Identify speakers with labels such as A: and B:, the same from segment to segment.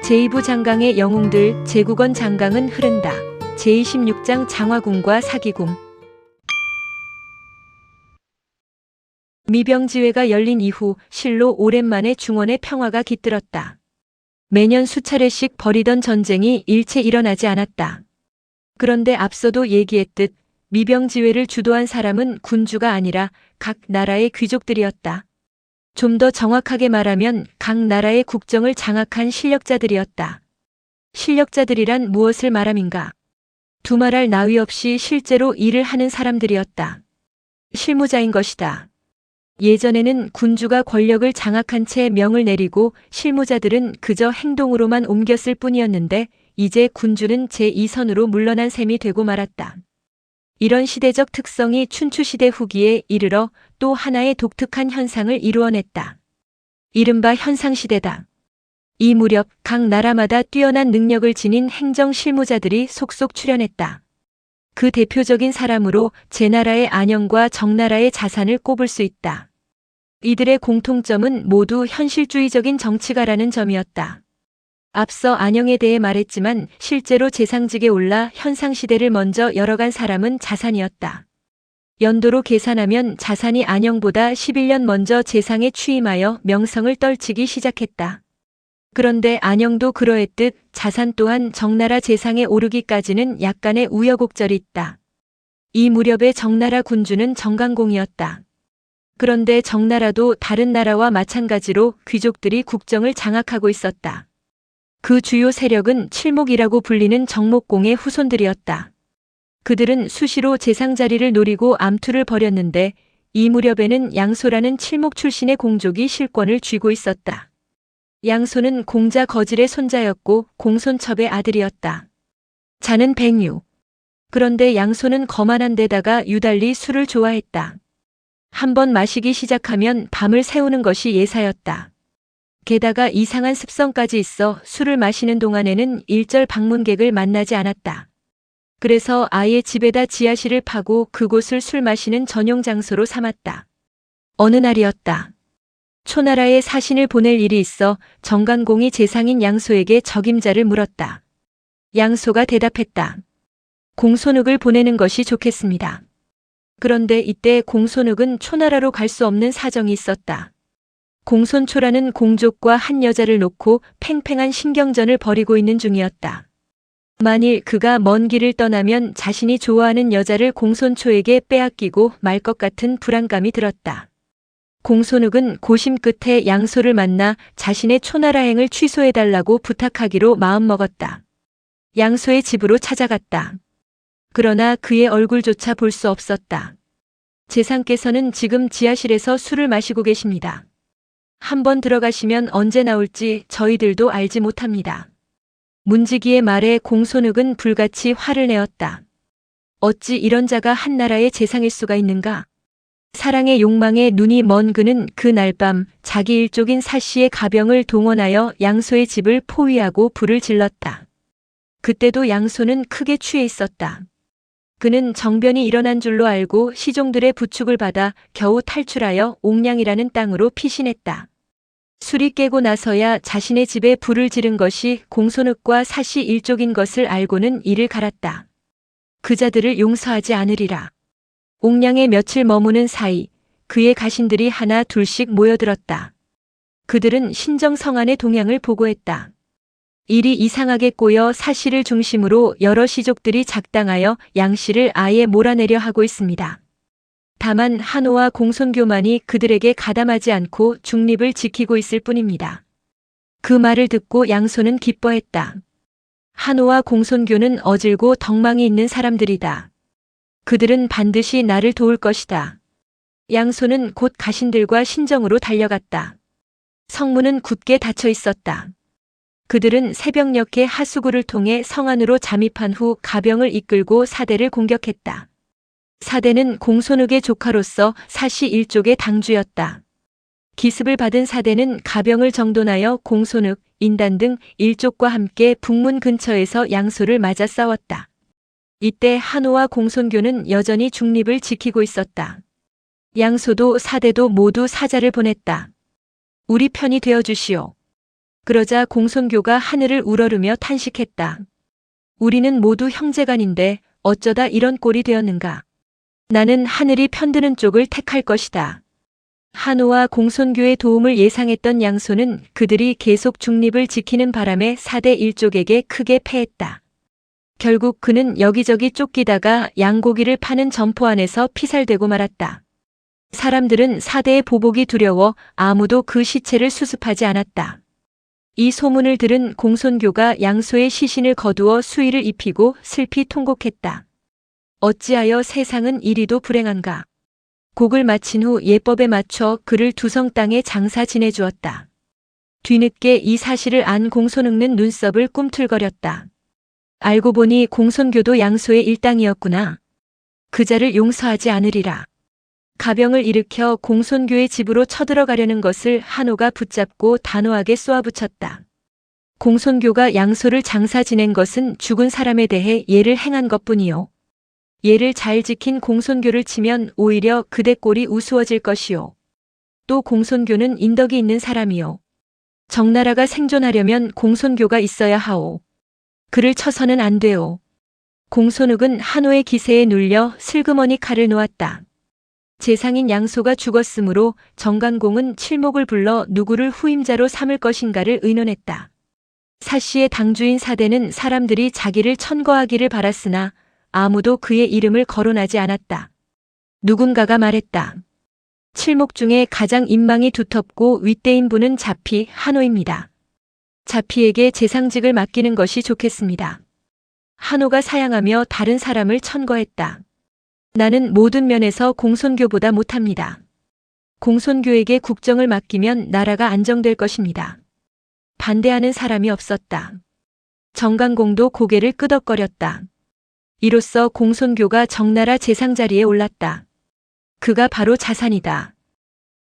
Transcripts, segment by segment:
A: 제2부 장강의 영웅들 제국원 장강은 흐른다. 제26장 장화궁과 사기궁. 미병지회가 열린 이후 실로 오랜만에 중원의 평화가 깃들었다. 매년 수차례씩 벌이던 전쟁이 일체 일어나지 않았다. 그런데 앞서도 얘기했듯 미병지회를 주도한 사람은 군주가 아니라 각 나라의 귀족들이었다. 좀 더 정확하게 말하면 각 나라의 국정을 장악한 실력자들이었다. 실력자들이란 무엇을 말함인가? 두말할 나위 없이 실제로 일을 하는 사람들이었다. 실무자인 것이다. 예전에는 군주가 권력을 장악한 채 명을 내리고 실무자들은 그저 행동으로만 옮겼을 뿐이었는데 이제 군주는 제2선으로 물러난 셈이 되고 말았다. 이런 시대적 특성이 춘추시대 후기에 이르러 또 하나의 독특한 현상을 이루어냈다. 이른바 현상시대다. 이 무렵 각 나라마다 뛰어난 능력을 지닌 행정실무자들이 속속 출현했다. 그 대표적인 사람으로 제나라의 안영과 정나라의 자산을 꼽을 수 있다. 이들의 공통점은 모두 현실주의적인 정치가라는 점이었다. 앞서 안영에 대해 말했지만 실제로 재상직에 올라 현상시대를 먼저 열어간 사람은 자산이었다. 연도로 계산하면 자산이 안영보다 11년 먼저 재상에 취임하여 명성을 떨치기 시작했다. 그런데 안영도 그러했듯 자산 또한 정나라 재상에 오르기까지는 약간의 우여곡절이 있다. 이 무렵의 정나라 군주는 정강공이었다. 그런데 정나라도 다른 나라와 마찬가지로 귀족들이 국정을 장악하고 있었다. 그 주요 세력은 칠목이라고 불리는 정목공의 후손들이었다. 그들은 수시로 재상 자리를 노리고 암투를 벌였는데 이 무렵에는 양소라는 칠목 출신의 공족이 실권을 쥐고 있었다. 양소는 공자 거질의 손자였고 공손첩의 아들이었다. 자는 백유. 그런데 양소는 거만한 데다가 유달리 술을 좋아했다. 한번 마시기 시작하면 밤을 새우는 것이 예사였다. 게다가 이상한 습성까지 있어 술을 마시는 동안에는 일절 방문객을 만나지 않았다. 그래서 아예 집에다 지하실을 파고 그곳을 술 마시는 전용 장소로 삼았다. 어느 날이었다. 초나라에 사신을 보낼 일이 있어 정강공이 재상인 양소에게 적임자를 물었다. 양소가 대답했다. 공손흑을 보내는 것이 좋겠습니다. 그런데 이때 공손흑은 초나라로 갈 수 없는 사정이 있었다. 공손초라는 공족과 한 여자를 놓고 팽팽한 신경전을 벌이고 있는 중이었다. 만일 그가 먼 길을 떠나면 자신이 좋아하는 여자를 공손초에게 빼앗기고 말 것 같은 불안감이 들었다. 공손흑은 고심 끝에 양소를 만나 자신의 초나라행을 취소해달라고 부탁하기로 마음먹었다. 양소의 집으로 찾아갔다. 그러나 그의 얼굴조차 볼 수 없었다. 재상께서는 지금 지하실에서 술을 마시고 계십니다. 한번 들어가시면 언제 나올지 저희들도 알지 못합니다. 문지기의 말에 공손흑은 불같이 화를 내었다. 어찌 이런 자가 한 나라의 재상일 수가 있는가? 사랑의 욕망에 눈이 먼 그는 그날 밤 자기 일족인 사씨의 가병을 동원하여 양소의 집을 포위하고 불을 질렀다. 그때도 양소는 크게 취해 있었다. 그는 정변이 일어난 줄로 알고 시종들의 부축을 받아 겨우 탈출하여 옥량이라는 땅으로 피신했다. 술이 깨고 나서야 자신의 집에 불을 지른 것이 공손흑과 사씨 일족인 것을 알고는 이를 갈았다. 그자들을 용서하지 않으리라. 옥량에 며칠 머무는 사이 그의 가신들이 하나 둘씩 모여들었다. 그들은 신정성안의 동향을 보고했다. 일이 이상하게 꼬여 사씨를 중심으로 여러 시족들이 작당하여 양씨를 아예 몰아내려 하고 있습니다. 다만 한호와 공손교만이 그들에게 가담하지 않고 중립을 지키고 있을 뿐입니다. 그 말을 듣고 양소는 기뻐했다. 한호와 공손교는 어질고 덕망이 있는 사람들이다. 그들은 반드시 나를 도울 것이다. 양소는 곧 가신들과 신정으로 달려갔다. 성문은 굳게 닫혀 있었다. 그들은 새벽녘에 하수구를 통해 성 안으로 잠입한 후 가병을 이끌고 사대를 공격했다. 사대는 공손흑의 조카로서 사씨 일족의 당주였다. 기습을 받은 사대는 가병을 정돈하여 공손흑, 인단 등 일족과 함께 북문 근처에서 양소를 맞아 싸웠다. 이때 한호와 공손교는 여전히 중립을 지키고 있었다. 양소도 사대도 모두 사자를 보냈다. 우리 편이 되어 주시오. 그러자 공손교가 하늘을 우러르며 탄식했다. 우리는 모두 형제간인데 어쩌다 이런 꼴이 되었는가. 나는 하늘이 편드는 쪽을 택할 것이다. 한호와 공손교의 도움을 예상했던 양소는 그들이 계속 중립을 지키는 바람에 4대 1족에게 크게 패했다. 결국 그는 여기저기 쫓기다가 양고기를 파는 점포 안에서 피살되고 말았다. 사람들은 4대의 보복이 두려워 아무도 그 시체를 수습하지 않았다. 이 소문을 들은 공손교가 양소의 시신을 거두어 수의를 입히고 슬피 통곡했다. 어찌하여 세상은 이리도 불행한가. 곡을 마친 후 예법에 맞춰 그를 두성 땅에 장사 지내주었다. 뒤늦게 이 사실을 안 공손응는 눈썹을 꿈틀거렸다. 알고 보니 공손교도 양소의 일당이었구나. 그자를 용서하지 않으리라. 가병을 일으켜 공손교의 집으로 쳐들어가려는 것을 한호가 붙잡고 단호하게 쏘아붙였다. 공손교가 양소를 장사 지낸 것은 죽은 사람에 대해 예를 행한 것뿐이요. 예를 잘 지킨 공손교를 치면 오히려 그대 꼴이 우스워질 것이요. 또 공손교는 인덕이 있는 사람이요. 정나라가 생존하려면 공손교가 있어야 하오. 그를 쳐서는 안 돼요. 공손욱은 한호의 기세에 눌려 슬그머니 칼을 놓았다. 재상인 양소가 죽었으므로 정관공은 칠목을 불러 누구를 후임자로 삼을 것인가를 의논했다. 사씨의 당주인 사대는 사람들이 자기를 천거하기를 바랐으나 아무도 그의 이름을 거론하지 않았다. 누군가가 말했다. 칠목 중에 가장 인망이 두텁고 윗대인 분은 자피 한호입니다. 자피에게 재상직을 맡기는 것이 좋겠습니다. 한호가 사양하며 다른 사람을 천거했다. 나는 모든 면에서 공손교보다 못합니다. 공손교에게 국정을 맡기면 나라가 안정될 것입니다. 반대하는 사람이 없었다. 정관공도 고개를 끄덕거렸다. 이로써 공손교가 정나라 재상 자리에 올랐다. 그가 바로 자산이다.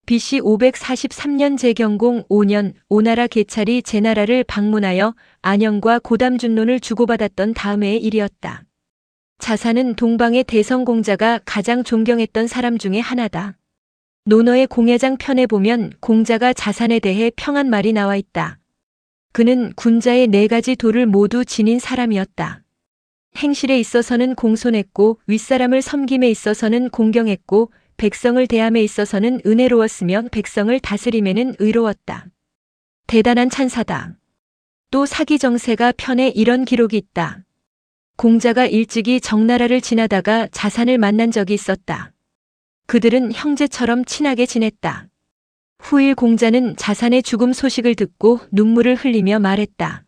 A: BC 543년 제경공 5년 오나라 계찰이 제나라를 방문하여 안영과 고담준론을 주고받았던 다음해의 일이었다. 자산은 동방의 대성공자가 가장 존경했던 사람 중에 하나다. 논어의 공예장 편에 보면 공자가 자산에 대해 평한 말이 나와 있다. 그는 군자의 4가지 도를 모두 지닌 사람이었다. 행실에 있어서는 공손했고 윗사람을 섬김에 있어서는 공경했고 백성을 대함에 있어서는 은혜로웠으며 백성을 다스림에는 의로웠다. 대단한 찬사다. 또 사기정세가 편에 이런 기록이 있다. 공자가 일찍이 정나라를 지나다가 자산을 만난 적이 있었다. 그들은 형제처럼 친하게 지냈다. 후일 공자는 자산의 죽음 소식을 듣고 눈물을 흘리며 말했다.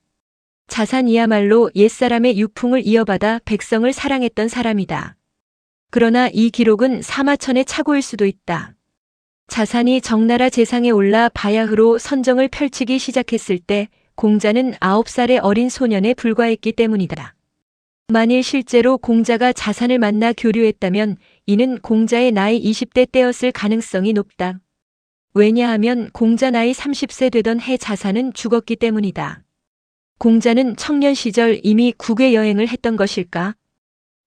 A: 자산이야말로 옛사람의 유풍을 이어받아 백성을 사랑했던 사람이다. 그러나 이 기록은 사마천의 착오일 수도 있다. 자산이 정나라 재상에 올라 바야흐로 선정을 펼치기 시작했을 때 공자는 9살의 어린 소년에 불과했기 때문이다. 만일 실제로 공자가 자산을 만나 교류했다면 이는 공자의 나이 20대 때였을 가능성이 높다. 왜냐하면 공자 나이 30세 되던 해 자산은 죽었기 때문이다. 공자는 청년 시절 이미 국외 여행을 했던 것일까?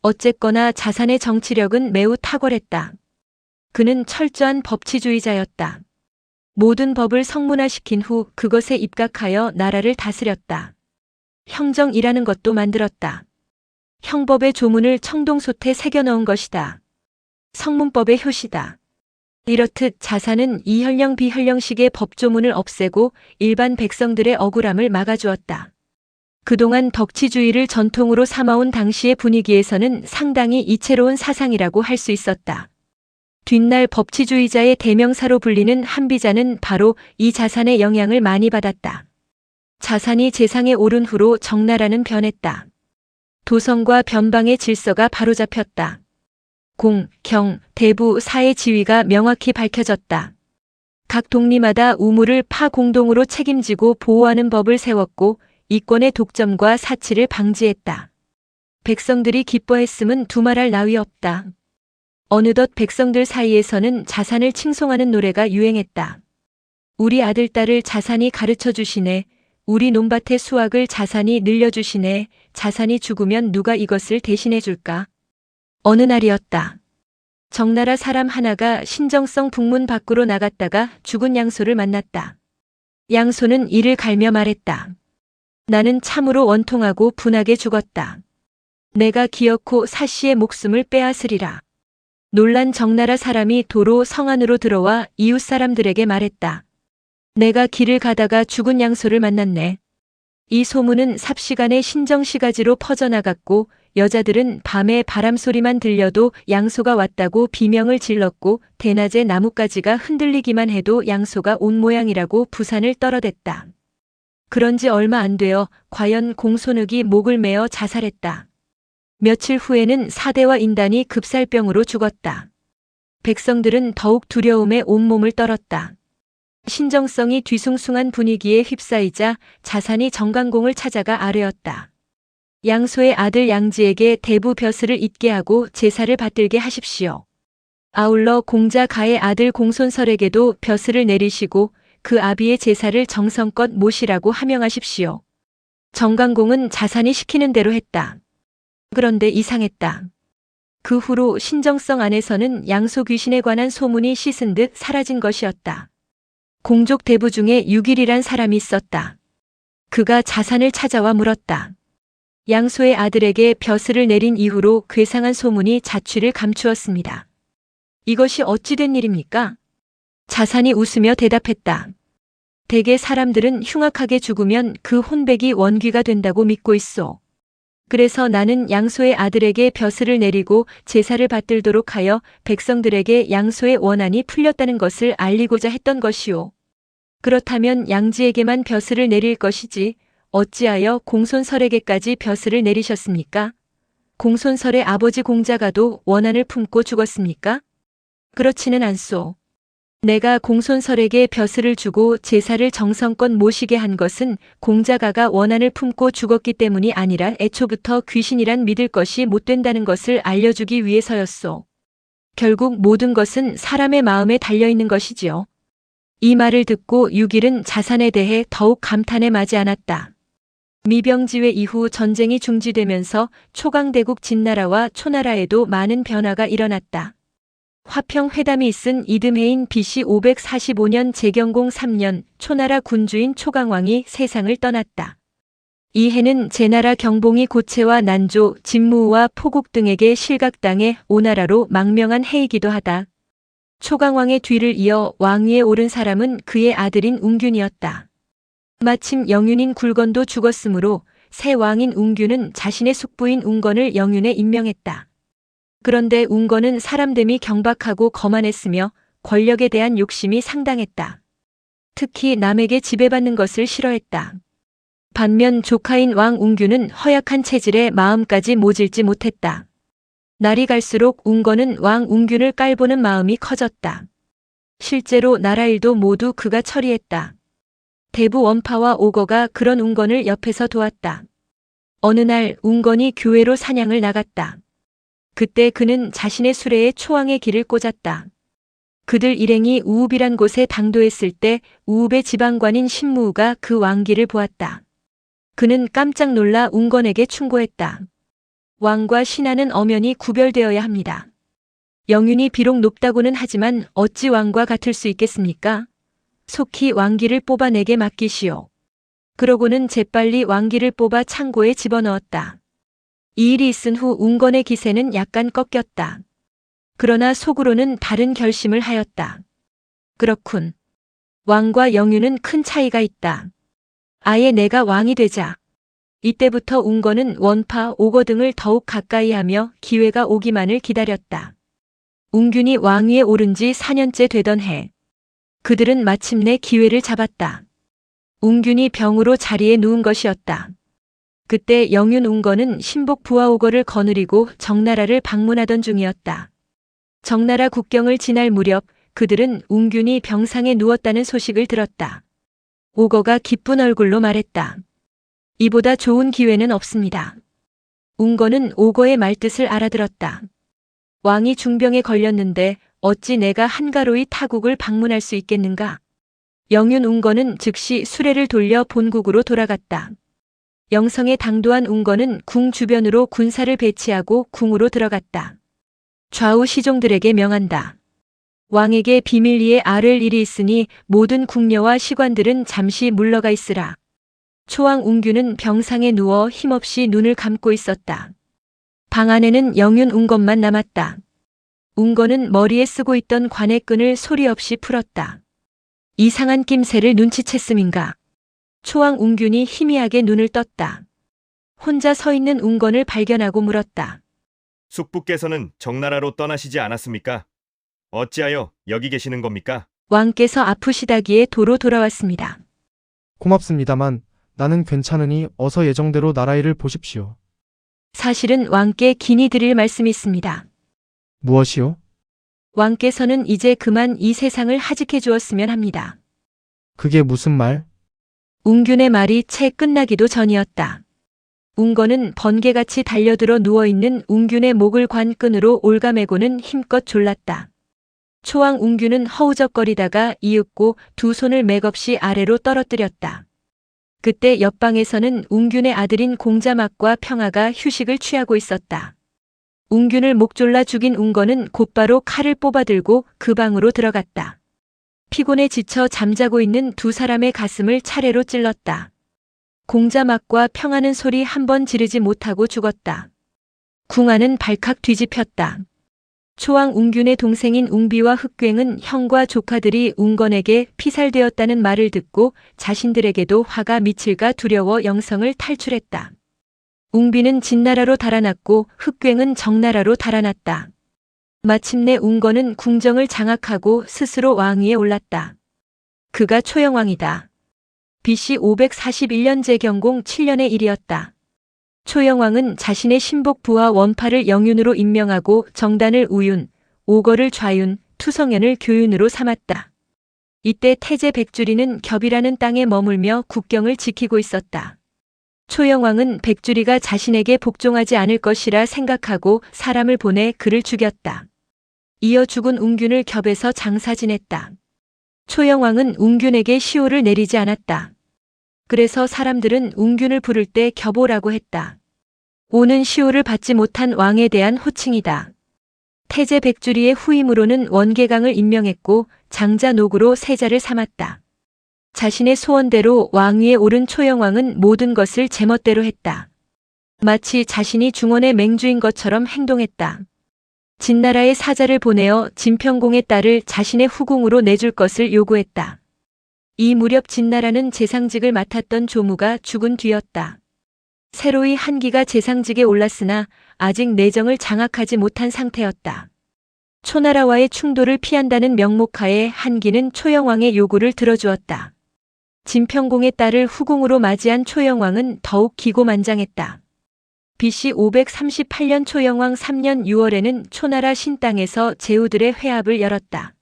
A: 어쨌거나 자산의 정치력은 매우 탁월했다. 그는 철저한 법치주의자였다. 모든 법을 성문화시킨 후 그것에 입각하여 나라를 다스렸다. 형정이라는 것도 만들었다. 형법의 조문을 청동솥에 새겨 넣은 것이다. 성문법의 효시다. 이렇듯 자산은 이현령 비현령식의 법조문을 없애고 일반 백성들의 억울함을 막아주었다. 그동안 덕치주의를 전통으로 삼아온 당시의 분위기에서는 상당히 이채로운 사상이라고 할 수 있었다. 뒷날 법치주의자의 대명사로 불리는 한비자는 바로 이 자산의 영향을 많이 받았다. 자산이 재상에 오른 후로 정나라는 변했다. 도성과 변방의 질서가 바로잡혔다. 공, 경, 대부, 사의 지위가 명확히 밝혀졌다. 각 독리마다 우물을 파 공동으로 책임지고 보호하는 법을 세웠고 이권의 독점과 사치를 방지했다. 백성들이 기뻐했음은 두말할 나위 없다. 어느덧 백성들 사이에서는 자산을 칭송하는 노래가 유행했다. 우리 아들, 딸을 자산이 가르쳐 주시네. 우리 논밭의 수확을 자산이 늘려주시네. 자산이 죽으면 누가 이것을 대신해 줄까? 어느 날이었다. 정나라 사람 하나가 신정성 북문 밖으로 나갔다가 죽은 양소를 만났다. 양소는 이를 갈며 말했다. 나는 참으로 원통하고 분하게 죽었다. 내가 기어코 사씨의 목숨을 빼앗으리라. 놀란 정나라 사람이 도로 성 안으로 들어와 이웃 사람들에게 말했다. 내가 길을 가다가 죽은 양소를 만났네. 이 소문은 삽시간에 신정시가지로 퍼져나갔고 여자들은 밤에 바람소리만 들려도 양소가 왔다고 비명을 질렀고 대낮에 나뭇가지가 흔들리기만 해도 양소가 온 모양이라고 부산을 떨어댔다. 그런지 얼마 안 되어 과연 공손욱이 목을 메어 자살했다. 며칠 후에는 사대와 인단이 급살병으로 죽었다. 백성들은 더욱 두려움에 온몸을 떨었다. 신정성이 뒤숭숭한 분위기에 휩싸이자 자산이 정강공을 찾아가 아뢰었다. 양소의 아들 양지에게 대부 벼슬을 잇게 하고 제사를 받들게 하십시오. 아울러 공자 가의 아들 공손설에게도 벼슬을 내리시고 그 아비의 제사를 정성껏 모시라고 하명하십시오. 정강공은 자산이 시키는 대로 했다. 그런데 이상했다. 그 후로 신정성 안에서는 양소 귀신에 관한 소문이 씻은 듯 사라진 것이었다. 공족 대부 중에 유길이란 사람이 있었다. 그가 자산을 찾아와 물었다. 양소의 아들에게 벼슬을 내린 이후로 괴상한 소문이 자취를 감추었습니다. 이것이 어찌 된 일입니까? 자산이 웃으며 대답했다. 대개 사람들은 흉악하게 죽으면 그 혼백이 원귀가 된다고 믿고 있소. 그래서 나는 양소의 아들에게 벼슬을 내리고 제사를 받들도록 하여 백성들에게 양소의 원한이 풀렸다는 것을 알리고자 했던 것이오. 그렇다면 양지에게만 벼슬을 내릴 것이지 어찌하여 공손설에게까지 벼슬을 내리셨습니까? 공손설의 아버지 공자가도 원한을 품고 죽었습니까? 그렇지는 않소. 내가 공손설에게 벼슬을 주고 제사를 정성껏 모시게 한 것은 공자가가 원한을 품고 죽었기 때문이 아니라 애초부터 귀신이란 믿을 것이 못 된다는 것을 알려주기 위해서였소. 결국 모든 것은 사람의 마음에 달려있는 것이지요. 이 말을 듣고 유길은 자산에 대해 더욱 감탄에 마지 않았다. 미병지회 이후 전쟁이 중지되면서 초강대국 진나라와 초나라에도 많은 변화가 일어났다. 화평회담이 있은 이듬해인 BC 545년 재경공 3년 초나라 군주인 초강왕이 세상을 떠났다. 이 해는 제나라 경봉이 고채와 난조, 진무우와 포국 등에게 실각당해 오나라로 망명한 해이기도 하다. 초강왕의 뒤를 이어 왕위에 오른 사람은 그의 아들인 웅균이었다. 마침 영윤인 굴건도 죽었으므로 새 왕인 웅균은 자신의 숙부인 웅건을 영윤에 임명했다. 그런데 웅건은 사람됨이 경박하고 거만했으며 권력에 대한 욕심이 상당했다. 특히 남에게 지배받는 것을 싫어했다. 반면 조카인 왕 웅균은 허약한 체질에 마음까지 모질지 못했다. 날이 갈수록 웅건은 왕 웅균을 깔보는 마음이 커졌다. 실제로 나라 일도 모두 그가 처리했다. 대부 원파와 오거가 그런 웅건을 옆에서 도왔다. 어느 날 웅건이 교회로 사냥을 나갔다. 그때 그는 자신의 수레에 초왕의 길을 꽂았다. 그들 일행이 우읍이란 곳에 당도했을 때 우읍의 지방관인 신무우가 그 왕길을 보았다. 그는 깜짝 놀라 웅건에게 충고했다. 왕과 신하는 엄연히 구별되어야 합니다. 영윤이 비록 높다고는 하지만 어찌 왕과 같을 수 있겠습니까? 속히 왕기를 뽑아 내게 맡기시오. 그러고는 재빨리 왕기를 뽑아 창고에 집어넣었다. 이 일이 있은 후 웅건의 기세는 약간 꺾였다. 그러나 속으로는 다른 결심을 하였다. 그렇군. 왕과 영윤은 큰 차이가 있다. 아예 내가 왕이 되자. 이때부터 웅건은 원파, 오거 등을 더욱 가까이 하며 기회가 오기만을 기다렸다. 웅균이 왕위에 오른 지 4년째 되던 해. 그들은 마침내 기회를 잡았다. 웅균이 병으로 자리에 누운 것이었다. 그때 영윤 웅건은 신복 부하 오거를 거느리고 정나라를 방문하던 중이었다. 정나라 국경을 지날 무렵 그들은 웅균이 병상에 누웠다는 소식을 들었다. 오거가 기쁜 얼굴로 말했다. 이보다 좋은 기회는 없습니다. 웅건은 오거의 말뜻을 알아들었다. 왕이 중병에 걸렸는데 어찌 내가 한가로이 타국을 방문할 수 있겠는가? 영윤 웅건은 즉시 수레를 돌려 본국으로 돌아갔다. 영성에 당도한 웅건은 궁 주변으로 군사를 배치하고 궁으로 들어갔다. 좌우 시종들에게 명한다. 왕에게 비밀리에 아랠 일이 있으니 모든 궁녀와 시관들은 잠시 물러가 있으라. 초왕 웅규는 병상에 누워 힘없이 눈을 감고 있었다. 방 안에는 영윤 웅건만 남았다. 웅건은 머리에 쓰고 있던 관액끈을 소리 없이 풀었다. 이상한 낌새를 눈치챘음인가. 초왕 웅균이 희미하게 눈을 떴다. 혼자 서 있는 웅건을 발견하고 물었다.
B: 숙부께서는 정나라로 떠나시지 않았습니까? 어찌하여 여기 계시는 겁니까?
A: 왕께서 아프시다기에 도로 돌아왔습니다.
C: 고맙습니다만 나는 괜찮으니 어서 예정대로 나라 일을 보십시오.
A: 사실은 왕께 긴히 드릴 말씀이 있습니다.
C: 무엇이요?
A: 왕께서는 이제 그만 이 세상을 하직해 주었으면 합니다.
C: 그게 무슨 말?
A: 웅균의 말이 채 끝나기도 전이었다. 웅건은 번개같이 달려들어 누워있는 웅균의 목을 관끈으로 올가매고는 힘껏 졸랐다. 초왕 웅균은 허우적거리다가 이윽고 두 손을 맥없이 아래로 떨어뜨렸다. 그때 옆방에서는 웅균의 아들인 공자막과 평화가 휴식을 취하고 있었다. 웅균을 목졸라 죽인 웅건은 곧바로 칼을 뽑아들고 그 방으로 들어갔다. 피곤에 지쳐 잠자고 있는 두 사람의 가슴을 차례로 찔렀다. 공자막과 평화는 소리 한 번 지르지 못하고 죽었다. 궁안은 발칵 뒤집혔다. 초왕 웅균의 동생인 웅비와 흑괭은 형과 조카들이 웅건에게 피살되었다는 말을 듣고 자신들에게도 화가 미칠까 두려워 영성을 탈출했다. 웅비는 진나라로 달아났고 흑괭은 정나라로 달아났다. 마침내 웅건은 궁정을 장악하고 스스로 왕위에 올랐다. 그가 초영왕이다. BC 541년 제경공 7년의 일이었다. 초영왕은 자신의 신복 부하 원파를 영윤으로 임명하고 정단을 우윤, 오거를 좌윤, 투성현을 교윤으로 삼았다. 이때 태제 백주리는 겹이라는 땅에 머물며 국경을 지키고 있었다. 초영왕은 백주리가 자신에게 복종하지 않을 것이라 생각하고 사람을 보내 그를 죽였다. 이어 죽은 웅균을 겹에서 장사 지냈다. 초영왕은 웅균에게 시호를 내리지 않았다. 그래서 사람들은 웅균을 부를 때 겹오라고 했다. 오는 시호를 받지 못한 왕에 대한 호칭이다. 태제 백주리의 후임으로는 원계강을 임명했고 장자녹으로 세자를 삼았다. 자신의 소원대로 왕위에 오른 초영왕은 모든 것을 제멋대로 했다. 마치 자신이 중원의 맹주인 것처럼 행동했다. 진나라의 사자를 보내어 진평공의 딸을 자신의 후궁으로 내줄 것을 요구했다. 이 무렵 진나라는 제상직을 맡았던 조무가 죽은 뒤였다. 새로이 한기가 제상직에 올랐으나 아직 내정을 장악하지 못한 상태였다. 초나라와의 충돌을 피한다는 명목하에 한기는 초영왕의 요구를 들어주었다. 진평공의 딸을 후궁으로 맞이한 초영왕은 더욱 기고만장했다. BC 538년 초영왕 3년 6월에는 초나라 신땅에서 제후들의 회합을 열었다.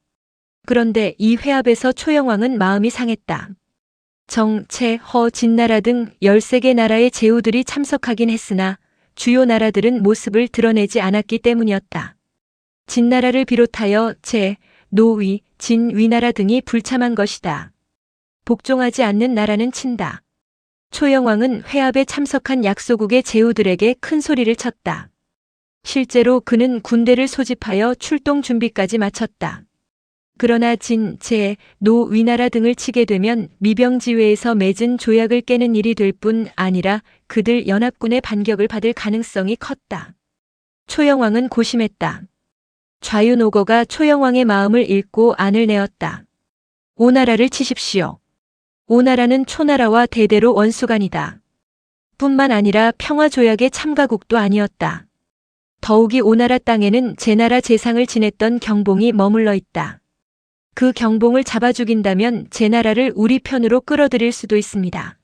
A: 그런데 이 회합에서 초영왕은 마음이 상했다. 정, 채, 허, 진나라 등 13개 나라의 제후들이 참석하긴 했으나 주요 나라들은 모습을 드러내지 않았기 때문이었다. 진나라를 비롯하여 제, 노, 위, 진, 위나라 등이 불참한 것이다. 복종하지 않는 나라는 친다. 초영왕은 회합에 참석한 약소국의 제후들에게 큰 소리를 쳤다. 실제로 그는 군대를 소집하여 출동 준비까지 마쳤다. 그러나 진, 제, 노, 위나라 등을 치게 되면 미병지회에서 맺은 조약을 깨는 일이 될 뿐 아니라 그들 연합군의 반격을 받을 가능성이 컸다. 초영왕은 고심했다. 좌윤오거가 초영왕의 마음을 읽고 안을 내었다. 오나라를 치십시오. 오나라는 초나라와 대대로 원수간이다. 뿐만 아니라 평화조약의 참가국도 아니었다. 더욱이 오나라 땅에는 제나라 제상을 지냈던 경봉이 머물러 있다. 그 경봉을 잡아 죽인다면 제나라를 우리 편으로 끌어들일 수도 있습니다.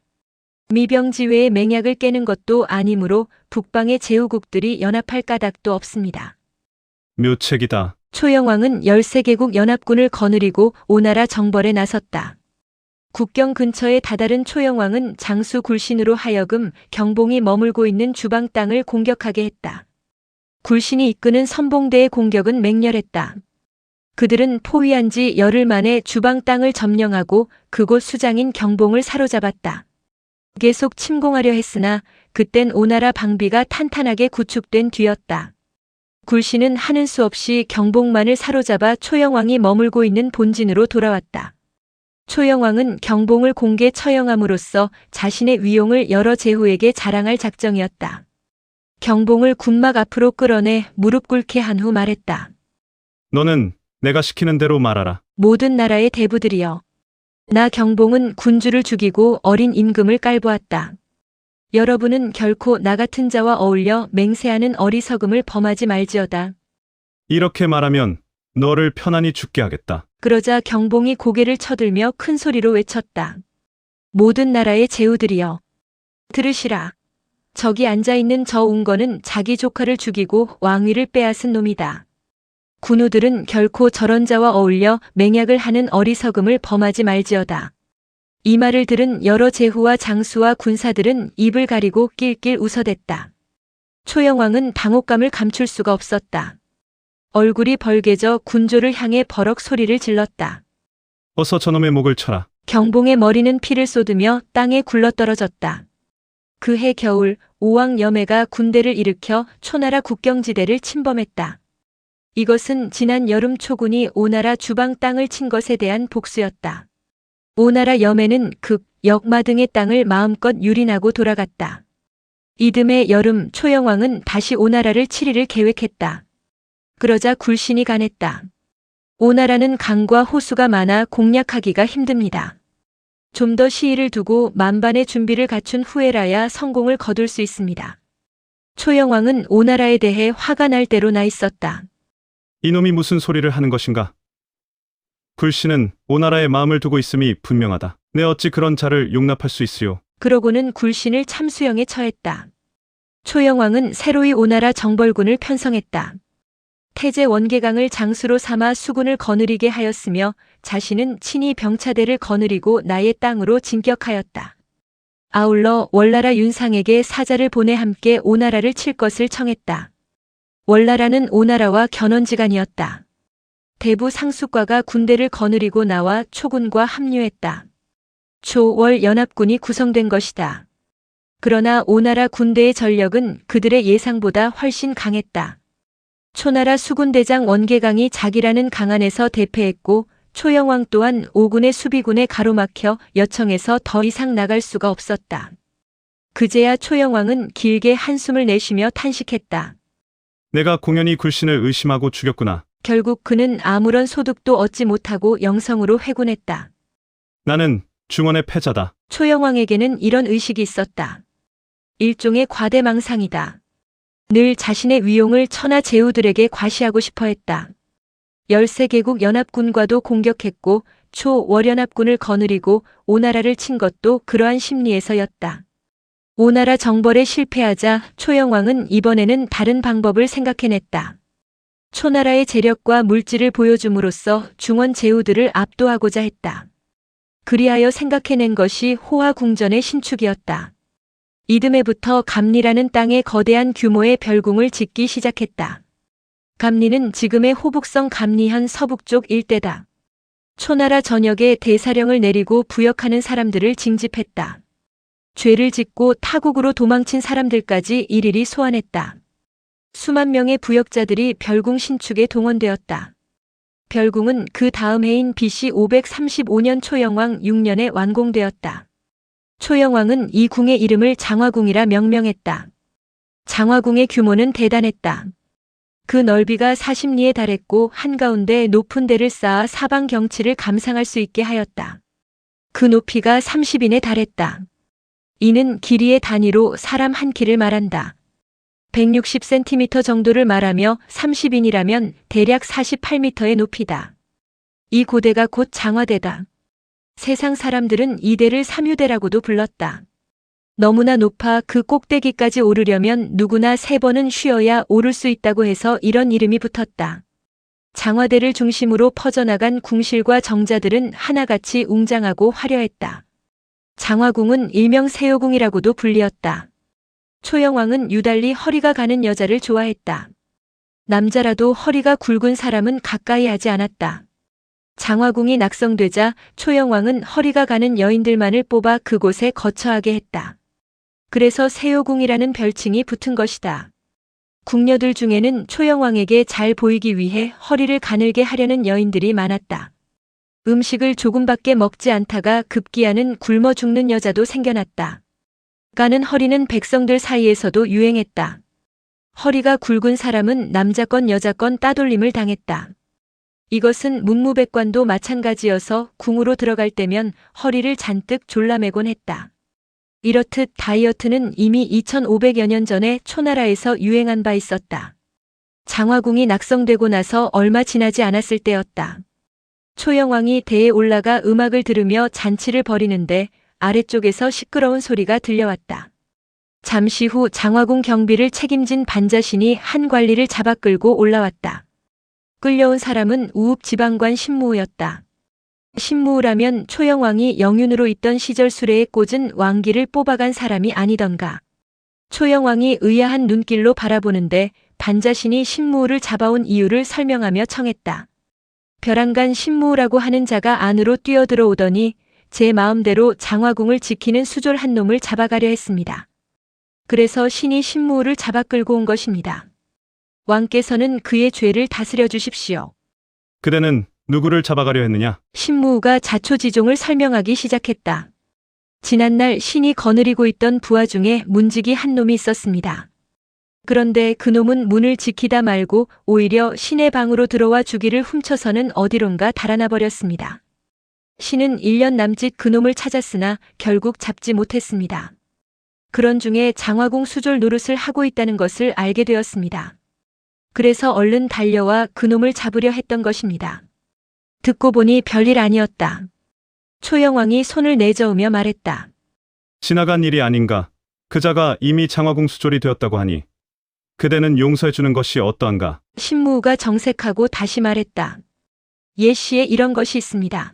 A: 미병지회의 맹약을 깨는 것도 아니므로 북방의 제후국들이 연합할 까닭도 없습니다.
D: 묘책이다.
A: 초영왕은 13개국 연합군을 거느리고 오나라 정벌에 나섰다. 국경 근처에 다다른 초영왕은 장수 굴신으로 하여금 경봉이 머물고 있는 주방 땅을 공격하게 했다. 굴신이 이끄는 선봉대의 공격은 맹렬했다. 그들은 포위한 지 열흘 만에 주방 땅을 점령하고 그곳 수장인 경봉을 사로잡았다. 계속 침공하려 했으나 그땐 오나라 방비가 탄탄하게 구축된 뒤였다. 굴신은 하는 수 없이 경봉만을 사로잡아 초영왕이 머물고 있는 본진으로 돌아왔다. 초영왕은 경봉을 공개 처형함으로써 자신의 위용을 여러 제후에게 자랑할 작정이었다. 경봉을 군막 앞으로 끌어내 무릎 꿇게 한 후 말했다.
D: 너는 내가 시키는 대로 말하라.
A: 모든 나라의 대부들이여. 나 경봉은 군주를 죽이고 어린 임금을 깔보았다. 여러분은 결코 나 같은 자와 어울려 맹세하는 어리석음을 범하지 말지어다.
D: 이렇게 말하면 너를 편안히 죽게 하겠다.
A: 그러자 경봉이 고개를 쳐들며 큰 소리로 외쳤다. 모든 나라의 제후들이여. 들으시라. 저기 앉아있는 저 웅거는 자기 조카를 죽이고 왕위를 빼앗은 놈이다. 군우들은 결코 저런 자와 어울려 맹약을 하는 어리석음을 범하지 말지어다. 이 말을 들은 여러 제후와 장수와 군사들은 입을 가리고 낄낄 웃어댔다. 초영왕은 당혹감을 감출 수가 없었다. 얼굴이 벌개져 군조를 향해 버럭 소리를 질렀다.
D: 어서 저놈의 목을 쳐라.
A: 경봉의 머리는 피를 쏟으며 땅에 굴러떨어졌다. 그해 겨울 오왕 여매가 군대를 일으켜 초나라 국경지대를 침범했다. 이것은 지난 여름 초군이 오나라 주방 땅을 친 것에 대한 복수였다. 오나라 여매는 극, 역마 등의 땅을 마음껏 유린하고 돌아갔다. 이듬해 여름 초영왕은 다시 오나라를 치리를 계획했다. 그러자 굴신이 간했다. 오나라는 강과 호수가 많아 공략하기가 힘듭니다. 좀 더 시일을 두고 만반의 준비를 갖춘 후에라야 성공을 거둘 수 있습니다. 초영왕은 오나라에 대해 화가 날 대로 나 있었다.
D: 이놈이 무슨 소리를 하는 것인가? 굴신은 오나라의 마음을 두고 있음이 분명하다. 내 어찌 그런 자를 용납할 수 있으요?
A: 그러고는 굴신을 참수형에 처했다. 초영왕은 새로이 오나라 정벌군을 편성했다. 태제 원계강을 장수로 삼아 수군을 거느리게 하였으며 자신은 친히 병차대를 거느리고 나의 땅으로 진격하였다. 아울러 월나라 윤상에게 사자를 보내 함께 오나라를 칠 것을 청했다. 월나라는 오나라와 견원지간이었다. 대부 상수과가 군대를 거느리고 나와 초군과 합류했다. 초월 연합군이 구성된 것이다. 그러나 오나라 군대의 전력은 그들의 예상보다 훨씬 강했다. 초나라 수군대장 원계강이 자기라는 강 안에서 대패했고 초영왕 또한 오군의 수비군에 가로막혀 여청에서 더 이상 나갈 수가 없었다. 그제야 초영왕은 길게 한숨을 내쉬며 탄식했다.
D: 내가 공연히 굴신을 의심하고 죽였구나.
A: 결국 그는 아무런 소득도 얻지 못하고 영성으로 회군했다.
D: 나는 중원의 패자다.
A: 초영왕에게는 이런 의식이 있었다. 일종의 과대망상이다. 늘 자신의 위용을 천하 제후들에게 과시하고 싶어 했다. 13개국 연합군과도 공격했고 초월연합군을 거느리고 오나라를 친 것도 그러한 심리에서였다. 오나라 정벌에 실패하자 초영왕은 이번에는 다른 방법을 생각해냈다. 초나라의 재력과 물질을 보여줌으로써 중원 제후들을 압도하고자 했다. 그리하여 생각해낸 것이 호화궁전의 신축이었다. 이듬해부터 감리라는 땅에 거대한 규모의 별궁을 짓기 시작했다. 감리는 지금의 호북성 감리현 서북쪽 일대다. 초나라 전역에 대사령을 내리고 부역하는 사람들을 징집했다. 죄를 짓고 타국으로 도망친 사람들까지 일일이 소환했다. 수만 명의 부역자들이 별궁 신축에 동원되었다. 별궁은 그 다음 해인 BC 535년 초영왕 6년에 완공되었다. 초영왕은 이 궁의 이름을 장화궁이라 명명했다. 장화궁의 규모는 대단했다. 그 넓이가 40리에 달했고 한가운데 높은 대를 쌓아 사방 경치를 감상할 수 있게 하였다. 그 높이가 30인에 달했다. 이는 길이의 단위로 사람 한 키를 말한다. 160cm 정도를 말하며 30인이라면 대략 48m의 높이다. 이 고대가 곧 장화대다. 세상 사람들은 이 대를 삼유대라고도 불렀다. 너무나 높아 그 꼭대기까지 오르려면 누구나 3번은 쉬어야 오를 수 있다고 해서 이런 이름이 붙었다. 장화대를 중심으로 퍼져나간 궁실과 정자들은 하나같이 웅장하고 화려했다. 장화궁은 일명 세요궁이라고도 불리었다. 초영왕은 유달리 허리가 가는 여자를 좋아했다. 남자라도 허리가 굵은 사람은 가까이 하지 않았다. 장화궁이 낙성되자 초영왕은 허리가 가는 여인들만을 뽑아 그곳에 거처하게 했다. 그래서 세요궁이라는 별칭이 붙은 것이다. 궁녀들 중에는 초영왕에게 잘 보이기 위해 허리를 가늘게 하려는 여인들이 많았다. 음식을 조금밖에 먹지 않다가 급기야는 굶어 죽는 여자도 생겨났다. 가는 허리는 백성들 사이에서도 유행했다. 허리가 굵은 사람은 남자건 여자건 따돌림을 당했다. 이것은 문무백관도 마찬가지여서 궁으로 들어갈 때면 허리를 잔뜩 졸라매곤 했다. 이렇듯 다이어트는 이미 2500여 년 전에 초나라에서 유행한 바 있었다. 장화궁이 낙성되고 나서 얼마 지나지 않았을 때였다. 초영왕이 대에 올라가 음악을 들으며 잔치를 벌이는데 아래쪽에서 시끄러운 소리가 들려왔다. 잠시 후 장화궁 경비를 책임진 반자신이 한 관리를 잡아 끌고 올라왔다. 끌려온 사람은 우읍 지방관 신무우였다. 신무우라면 초영왕이 영윤으로 있던 시절 수레에 꽂은 왕기를 뽑아간 사람이 아니던가. 초영왕이 의아한 눈길로 바라보는데 반자신이 신무우를 잡아온 이유를 설명하며 청했다. 벼랑간 신무우라고 하는 자가 안으로 뛰어들어오더니 제 마음대로 장화궁을 지키는 수졸 한 놈을 잡아가려 했습니다. 그래서 신이 신무우를 잡아 끌고 온 것입니다. 왕께서는 그의 죄를 다스려 주십시오.
D: 그대는 누구를 잡아가려 했느냐?
A: 신무우가 자초지종을 설명하기 시작했다. 지난날 신이 거느리고 있던 부하 중에 문지기 한 놈이 있었습니다. 그런데 그 놈은 문을 지키다 말고 오히려 신의 방으로 들어와 주기를 훔쳐서는 어디론가 달아나 버렸습니다. 신은 1년 남짓 그 놈을 찾았으나 결국 잡지 못했습니다. 그런 중에 장화궁 수졸 노릇을 하고 있다는 것을 알게 되었습니다. 그래서 얼른 달려와 그 놈을 잡으려 했던 것입니다. 듣고 보니 별일 아니었다. 초영왕이 손을 내저으며 말했다.
D: 지나간 일이 아닌가. 그자가 이미 장화궁 수졸이 되었다고 하니 그대는 용서해 주는 것이 어떠한가?
A: 신무우가 정색하고 다시 말했다. 예시에 이런 것이 있습니다.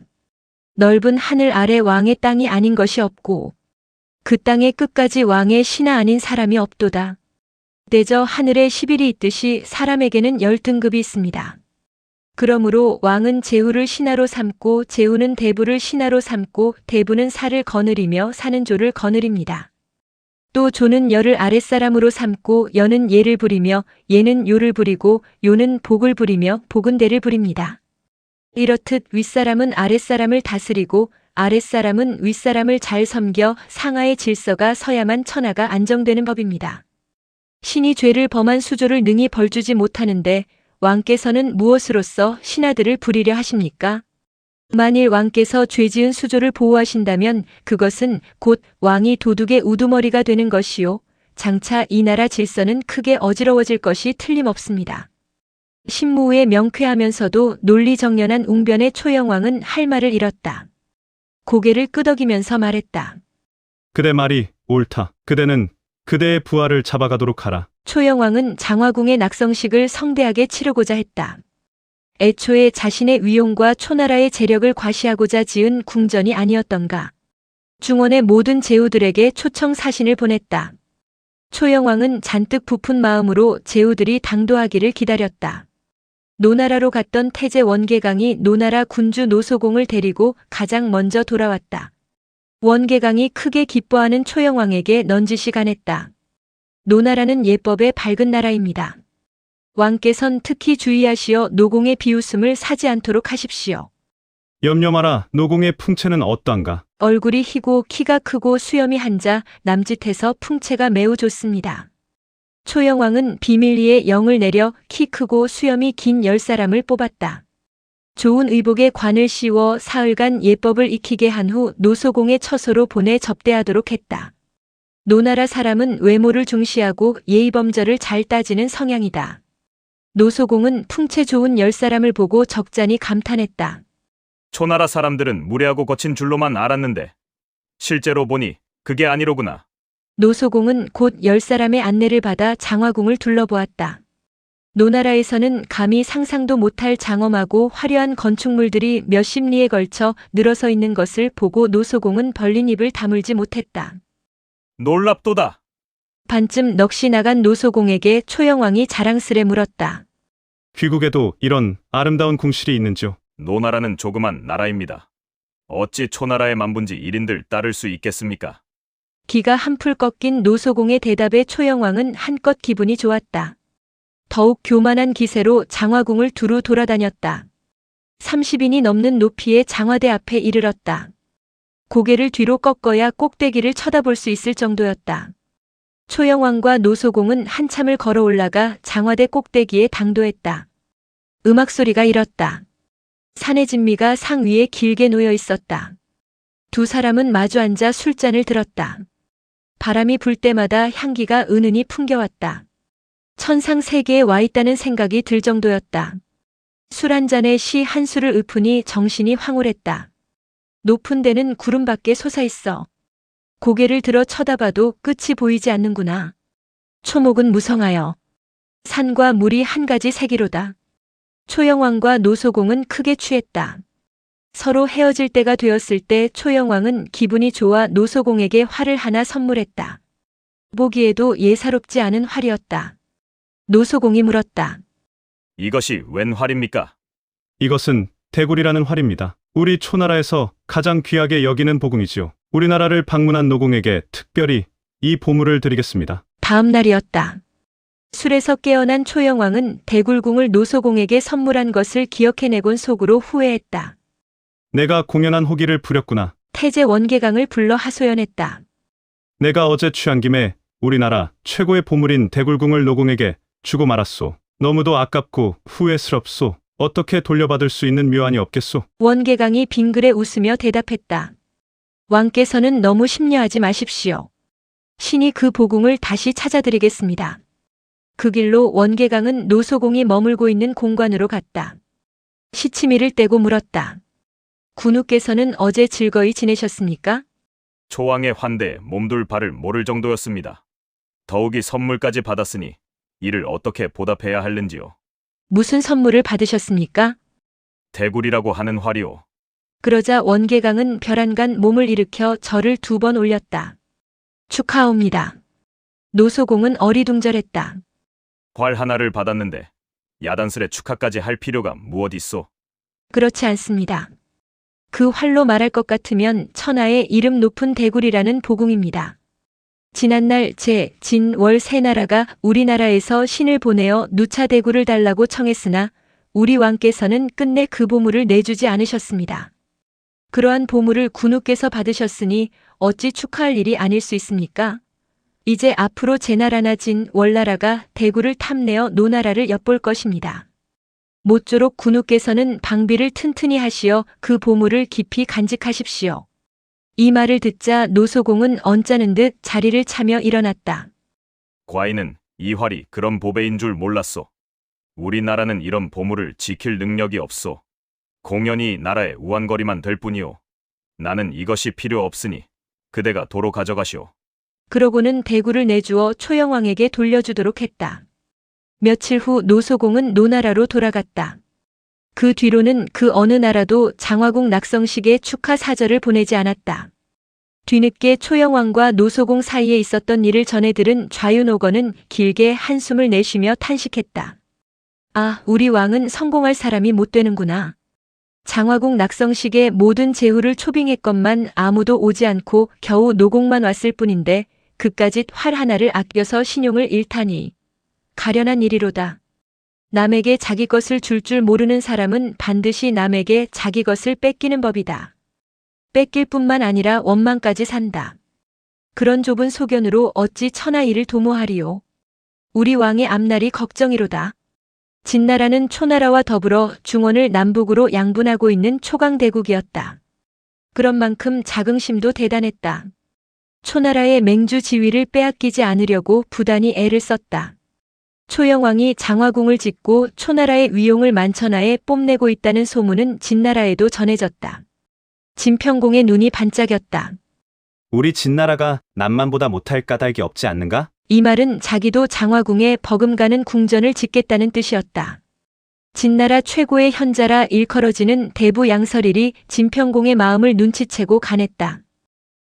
A: 넓은 하늘 아래 왕의 땅이 아닌 것이 없고 그 땅의 끝까지 왕의 신하 아닌 사람이 없도다. 대저 하늘에 10일이 있듯이 사람에게는 10등급이 있습니다. 그러므로 왕은 제후를 신하로 삼고 제후는 대부를 신하로 삼고 대부는 사를 거느리며 사는 조를 거느립니다. 또 조는 여를 아랫사람으로 삼고 여는 예를 부리며 예는 요를 부리고 요는 복을 부리며 복은 대를 부립니다. 이렇듯 윗사람은 아랫사람을 다스리고 아랫사람은 윗사람을 잘 섬겨 상하의 질서가 서야만 천하가 안정되는 법입니다. 신이 죄를 범한 수조를 능히 벌주지 못하는데 왕께서는 무엇으로써 신하들을 부리려 하십니까? 만일 왕께서 죄지은 수조를 보호하신다면 그것은 곧 왕이 도둑의 우두머리가 되는 것이요. 장차 이 나라 질서는 크게 어지러워질 것이 틀림없습니다. 신무우의 명쾌하면서도 논리정연한 웅변의 초영왕은 할 말을 잃었다. 고개를 끄덕이면서 말했다.
D: 그대 말이 옳다. 그대는 그대의 부하를 잡아가도록 하라.
A: 초영왕은 장화궁의 낙성식을 성대하게 치르고자 했다. 애초에 자신의 위용과 초나라의 재력을 과시하고자 지은 궁전이 아니었던가. 중원의 모든 제후들에게 초청 사신을 보냈다. 초영왕은 잔뜩 부푼 마음으로 제후들이 당도하기를 기다렸다. 노나라로 갔던 태제 원계강이 노나라 군주 노소공을 데리고 가장 먼저 돌아왔다. 원계강이 크게 기뻐하는 초영왕에게 넌지시 간했다. 노나라는 예법의 밝은 나라입니다. 왕께선 특히 주의하시어 노공의 비웃음을 사지 않도록 하십시오.
D: 염려 마라. 노공의 풍채는 어떠한가?
A: 얼굴이 희고 키가 크고 수염이 한자 남짓해서 풍채가 매우 좋습니다. 초영왕은 비밀리에 영을 내려 키 크고 수염이 긴 10사람을 뽑았다. 좋은 의복에 관을 씌워 사흘간 예법을 익히게 한 후 노소공의 처소로 보내 접대하도록 했다. 노나라 사람은 외모를 중시하고 예의범절을 잘 따지는 성향이다. 노소공은 풍채 좋은 10사람을 보고 적잖이 감탄했다.
E: 초나라 사람들은 무례하고 거친 줄로만 알았는데 실제로 보니 그게 아니로구나.
A: 노소공은 곧 10사람의 안내를 받아 장화궁을 둘러보았다. 노나라에서는 감히 상상도 못할 장엄하고 화려한 건축물들이 몇십 리에 걸쳐 늘어서 있는 것을 보고 노소공은 벌린 입을 다물지 못했다.
E: 놀랍도다.
A: 반쯤 넋이 나간 노소공에게 초영왕이 자랑스레 물었다.
D: 귀국에도 이런 아름다운 궁실이 있는지요?
E: 노나라는 조그만 나라입니다. 어찌 초나라의 만분지 1인들 따를 수 있겠습니까?
A: 기가 한풀 꺾인 노소공의 대답에 초영왕은 한껏 기분이 좋았다. 더욱 교만한 기세로 장화궁을 두루 돌아다녔다. 30인이 넘는 높이의 장화대 앞에 이르렀다. 고개를 뒤로 꺾어야 꼭대기를 쳐다볼 수 있을 정도였다. 초영왕과 노소공은 한참을 걸어 올라가 장화대 꼭대기에 당도했다. 음악 소리가 일었다. 산의 진미가 상 위에 길게 놓여 있었다. 두 사람은 마주 앉아 술잔을 들었다. 바람이 불 때마다 향기가 은은히 풍겨왔다. 천상 세계에 와 있다는 생각이 들 정도였다. 술 한 잔에 시 한 수를 읊으니 정신이 황홀했다. 높은 데는 구름밖에 솟아있어. 고개를 들어 쳐다봐도 끝이 보이지 않는구나. 초목은 무성하여 산과 물이 한 가지 세기로다. 초영왕과 노소공은 크게 취했다. 서로 헤어질 때가 되었을 때 초영왕은 기분이 좋아 노소공에게 활을 하나 선물했다. 보기에도 예사롭지 않은 활이었다. 노소공이 물었다.
E: 이것이 웬 활입니까?
D: 이것은 대굴이라는 활입니다. 우리 초나라에서 가장 귀하게 여기는 보궁이지요. 우리나라를 방문한 노공에게 특별히 이 보물을 드리겠습니다.
A: 다음 날이었다. 술에서 깨어난 초영왕은 대굴궁을 노소공에게 선물한 것을 기억해내곤 속으로 후회했다.
D: 내가 공연한 호기를 부렸구나.
A: 태제 원계강을 불러 하소연했다.
D: 내가 어제 취한 김에 우리나라 최고의 보물인 대굴궁을 노공에게 주고 말았소. 너무도 아깝고 후회스럽소. 어떻게 돌려받을 수 있는 묘안이 없겠소?
A: 원계강이 빙그레 웃으며 대답했다. 왕께서는 너무 심려하지 마십시오. 신이 그 보궁을 다시 찾아드리겠습니다. 그 길로 원계강은 노소공이 머물고 있는 공관으로 갔다. 시치미를 떼고 물었다. 군우께서는 어제 즐거이 지내셨습니까?
E: 초왕의 환대에 몸둘 바를 모를 정도였습니다. 더욱이 선물까지 받았으니 이를 어떻게 보답해야 할는지요.
A: 무슨 선물을 받으셨습니까?
E: 대굴이라고 하는 활이요.
A: 그러자 원계강은 벼란간 몸을 일으켜 절을 2번 올렸다. 축하옵니다. 노소공은 어리둥절했다.
E: 활 하나를 받았는데 야단스레 축하까지 할 필요가 무엇 있소?
A: 그렇지 않습니다. 그 활로 말할 것 같으면 천하의 이름 높은 대굴이라는 보궁입니다. 지난날 제, 진, 월 세 나라가 우리나라에서 신을 보내어 누차 대굴을 달라고 청했으나 우리 왕께서는 끝내 그 보물을 내주지 않으셨습니다. 그러한 보물을 군우께서 받으셨으니 어찌 축하할 일이 아닐 수 있습니까? 이제 앞으로 제 나라나 진, 월나라가 대굴을 탐내어 노나라를 엿볼 것입니다. 모쪼록 군우께서는 방비를 튼튼히 하시어 그 보물을 깊이 간직하십시오. 이 말을 듣자 노소공은 언짢은 듯 자리를 차며 일어났다.
E: 과인은 이 활이 그런 보배인 줄 몰랐소. 우리나라는 이런 보물을 지킬 능력이 없소. 공연히 나라의 우환거리만 될 뿐이오. 나는 이것이 필요 없으니 그대가 도로 가져가시오.
A: 그러고는 대굴을 내주어 초영왕에게 돌려주도록 했다. 며칠 후 노소공은 노나라로 돌아갔다. 그 뒤로는 그 어느 나라도 장화궁 낙성식에 축하 사절을 보내지 않았다. 뒤늦게 초영왕과 노소공 사이에 있었던 일을 전해 들은 좌윤옥원은 길게 한숨을 내쉬며 탄식했다. 아, 우리 왕은 성공할 사람이 못 되는구나. 장화궁 낙성식에 모든 제후를 초빙했건만 아무도 오지 않고 겨우 노공만 왔을 뿐인데 그까짓 활 하나를 아껴서 신용을 잃다니. 가련한 일이로다. 남에게 자기 것을 줄 모르는 사람은 반드시 남에게 자기 것을 뺏기는 법이다. 뺏길 뿐만 아니라 원망까지 산다. 그런 좁은 소견으로 어찌 천하 일을 도모하리요. 우리 왕의 앞날이 걱정이로다. 진나라는 초나라와 더불어 중원을 남북으로 양분하고 있는 초강대국이었다. 그런 만큼 자긍심도 대단했다. 초나라의 맹주 지위를 빼앗기지 않으려고 부단히 애를 썼다. 초영왕이 장화궁을 짓고 초나라의 위용을 만천하에 뽐내고 있다는 소문은 진나라에도 전해졌다. 진평공의 눈이 반짝였다.
F: 우리 진나라가 남만보다 못할 까닭이 없지 않는가?
A: 이 말은 자기도 장화궁에 버금가는 궁전을 짓겠다는 뜻이었다. 진나라 최고의 현자라 일컬어지는 대부 양설일이 진평공의 마음을 눈치채고 간했다.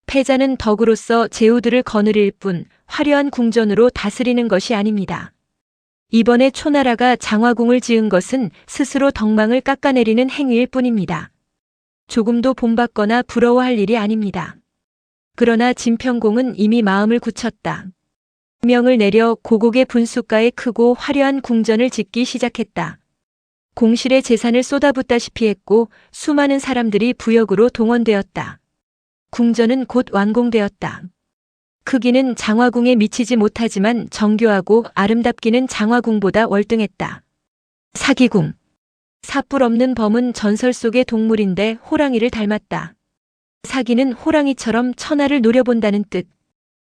A: 패자는 덕으로서 제후들을 거느릴 뿐 화려한 궁전으로 다스리는 것이 아닙니다. 이번에 초나라가 장화궁을 지은 것은 스스로 덕망을 깎아내리는 행위일 뿐입니다. 조금도 본받거나 부러워할 일이 아닙니다. 그러나 진평공은 이미 마음을 굳혔다. 명을 내려 고국의 분숫가에 크고 화려한 궁전을 짓기 시작했다. 공실의 재산을 쏟아붓다시피 했고 수많은 사람들이 부역으로 동원되었다. 궁전은 곧 완공되었다. 크기는 장화궁에 미치지 못하지만 정교하고 아름답기는 장화궁보다 월등했다. 사기궁. 사뿔 없는 범은 전설 속의 동물인데 호랑이를 닮았다. 사기는 호랑이처럼 천하를 노려본다는 뜻.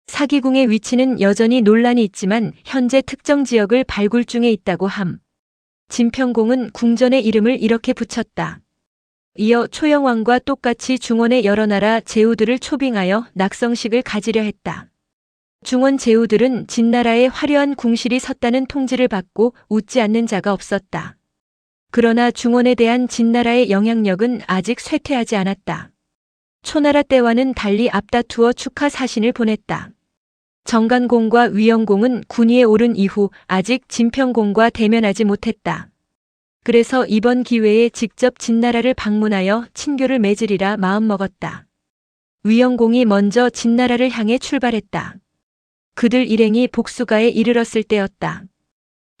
A: 사기궁의 위치는 여전히 논란이 있지만 현재 특정 지역을 발굴 중에 있다고 함. 진평공은 궁전의 이름을 이렇게 붙였다. 이어 초영왕과 똑같이 중원의 여러 나라 제후들을 초빙하여 낙성식을 가지려 했다. 중원 제후들은 진나라의 화려한 궁실이 섰다는 통지를 받고 웃지 않는 자가 없었다. 그러나 중원에 대한 진나라의 영향력은 아직 쇠퇴하지 않았다. 초나라 때와는 달리 앞다투어 축하 사신을 보냈다. 정간공과 위영공은 군위에 오른 이후 아직 진평공과 대면하지 못했다. 그래서 이번 기회에 직접 진나라를 방문하여 친교를 맺으리라 마음먹었다. 위영공이 먼저 진나라를 향해 출발했다. 그들 일행이 복수가에 이르렀을 때였다.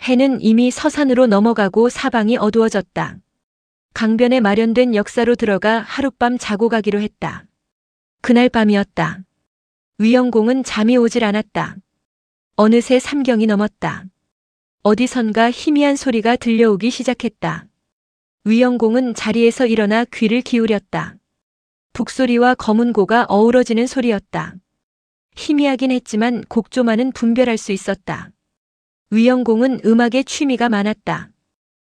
A: 해는 이미 서산으로 넘어가고 사방이 어두워졌다. 강변에 마련된 역사로 들어가 하룻밤 자고 가기로 했다. 그날 밤이었다. 위영공은 잠이 오질 않았다. 어느새 삼경이 넘었다. 어디선가 희미한 소리가 들려오기 시작했다. 위영공은 자리에서 일어나 귀를 기울였다. 북소리와 검은고가 어우러지는 소리였다. 희미하긴 했지만 곡조만은 분별할 수 있었다. 위영공은 음악에 취미가 많았다.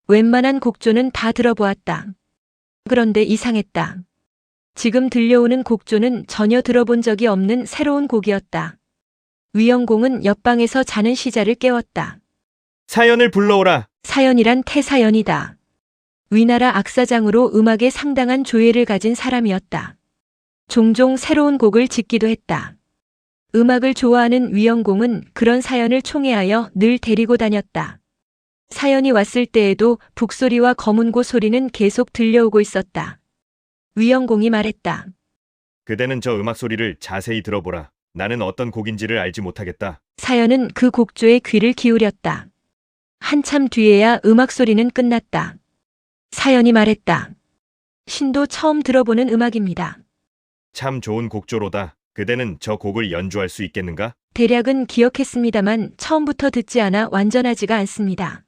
A: 웬만한 곡조는 다 들어보았다. 그런데 이상했다. 지금 들려오는 곡조는 전혀 들어본 적이 없는 새로운 곡이었다. 위영공은 옆방에서 자는 시자를 깨웠다.
B: 사연을 불러오라.
A: 사연이란 태사연이다. 위나라 악사장으로 음악에 상당한 조예를 가진 사람이었다. 종종 새로운 곡을 짓기도 했다. 음악을 좋아하는 위영공은 그런 사연을 총애하여 늘 데리고 다녔다. 사연이 왔을 때에도 북소리와 검은고 소리는 계속 들려오고 있었다. 위영공이 말했다.
B: 그대는 저 음악 소리를 자세히 들어보라. 나는 어떤 곡인지를 알지 못하겠다.
A: 사연은 그 곡조에 귀를 기울였다. 한참 뒤에야 음악 소리는 끝났다. 사연이 말했다. 신도 처음 들어보는 음악입니다.
B: 참 좋은 곡조로다. 그대는 저 곡을 연주할 수 있겠는가?
A: 대략은 기억했습니다만 처음부터 듣지 않아 완전하지가 않습니다.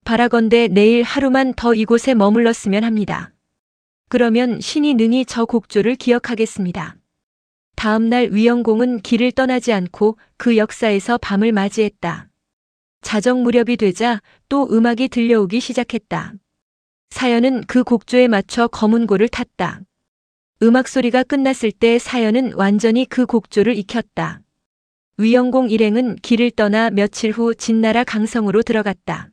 A: 바라건대 내일 하루만 더 이곳에 머물렀으면 합니다. 그러면 신이 능히 저 곡조를 기억하겠습니다. 다음 날 위영공은 길을 떠나지 않고 그 역사에서 밤을 맞이했다. 자정 무렵이 되자 또 음악이 들려오기 시작했다. 사연은 그 곡조에 맞춰 검은고를 탔다. 음악 소리가 끝났을 때 사연은 완전히 그 곡조를 익혔다. 위영공 일행은 길을 떠나 며칠 후 진나라 강성으로 들어갔다.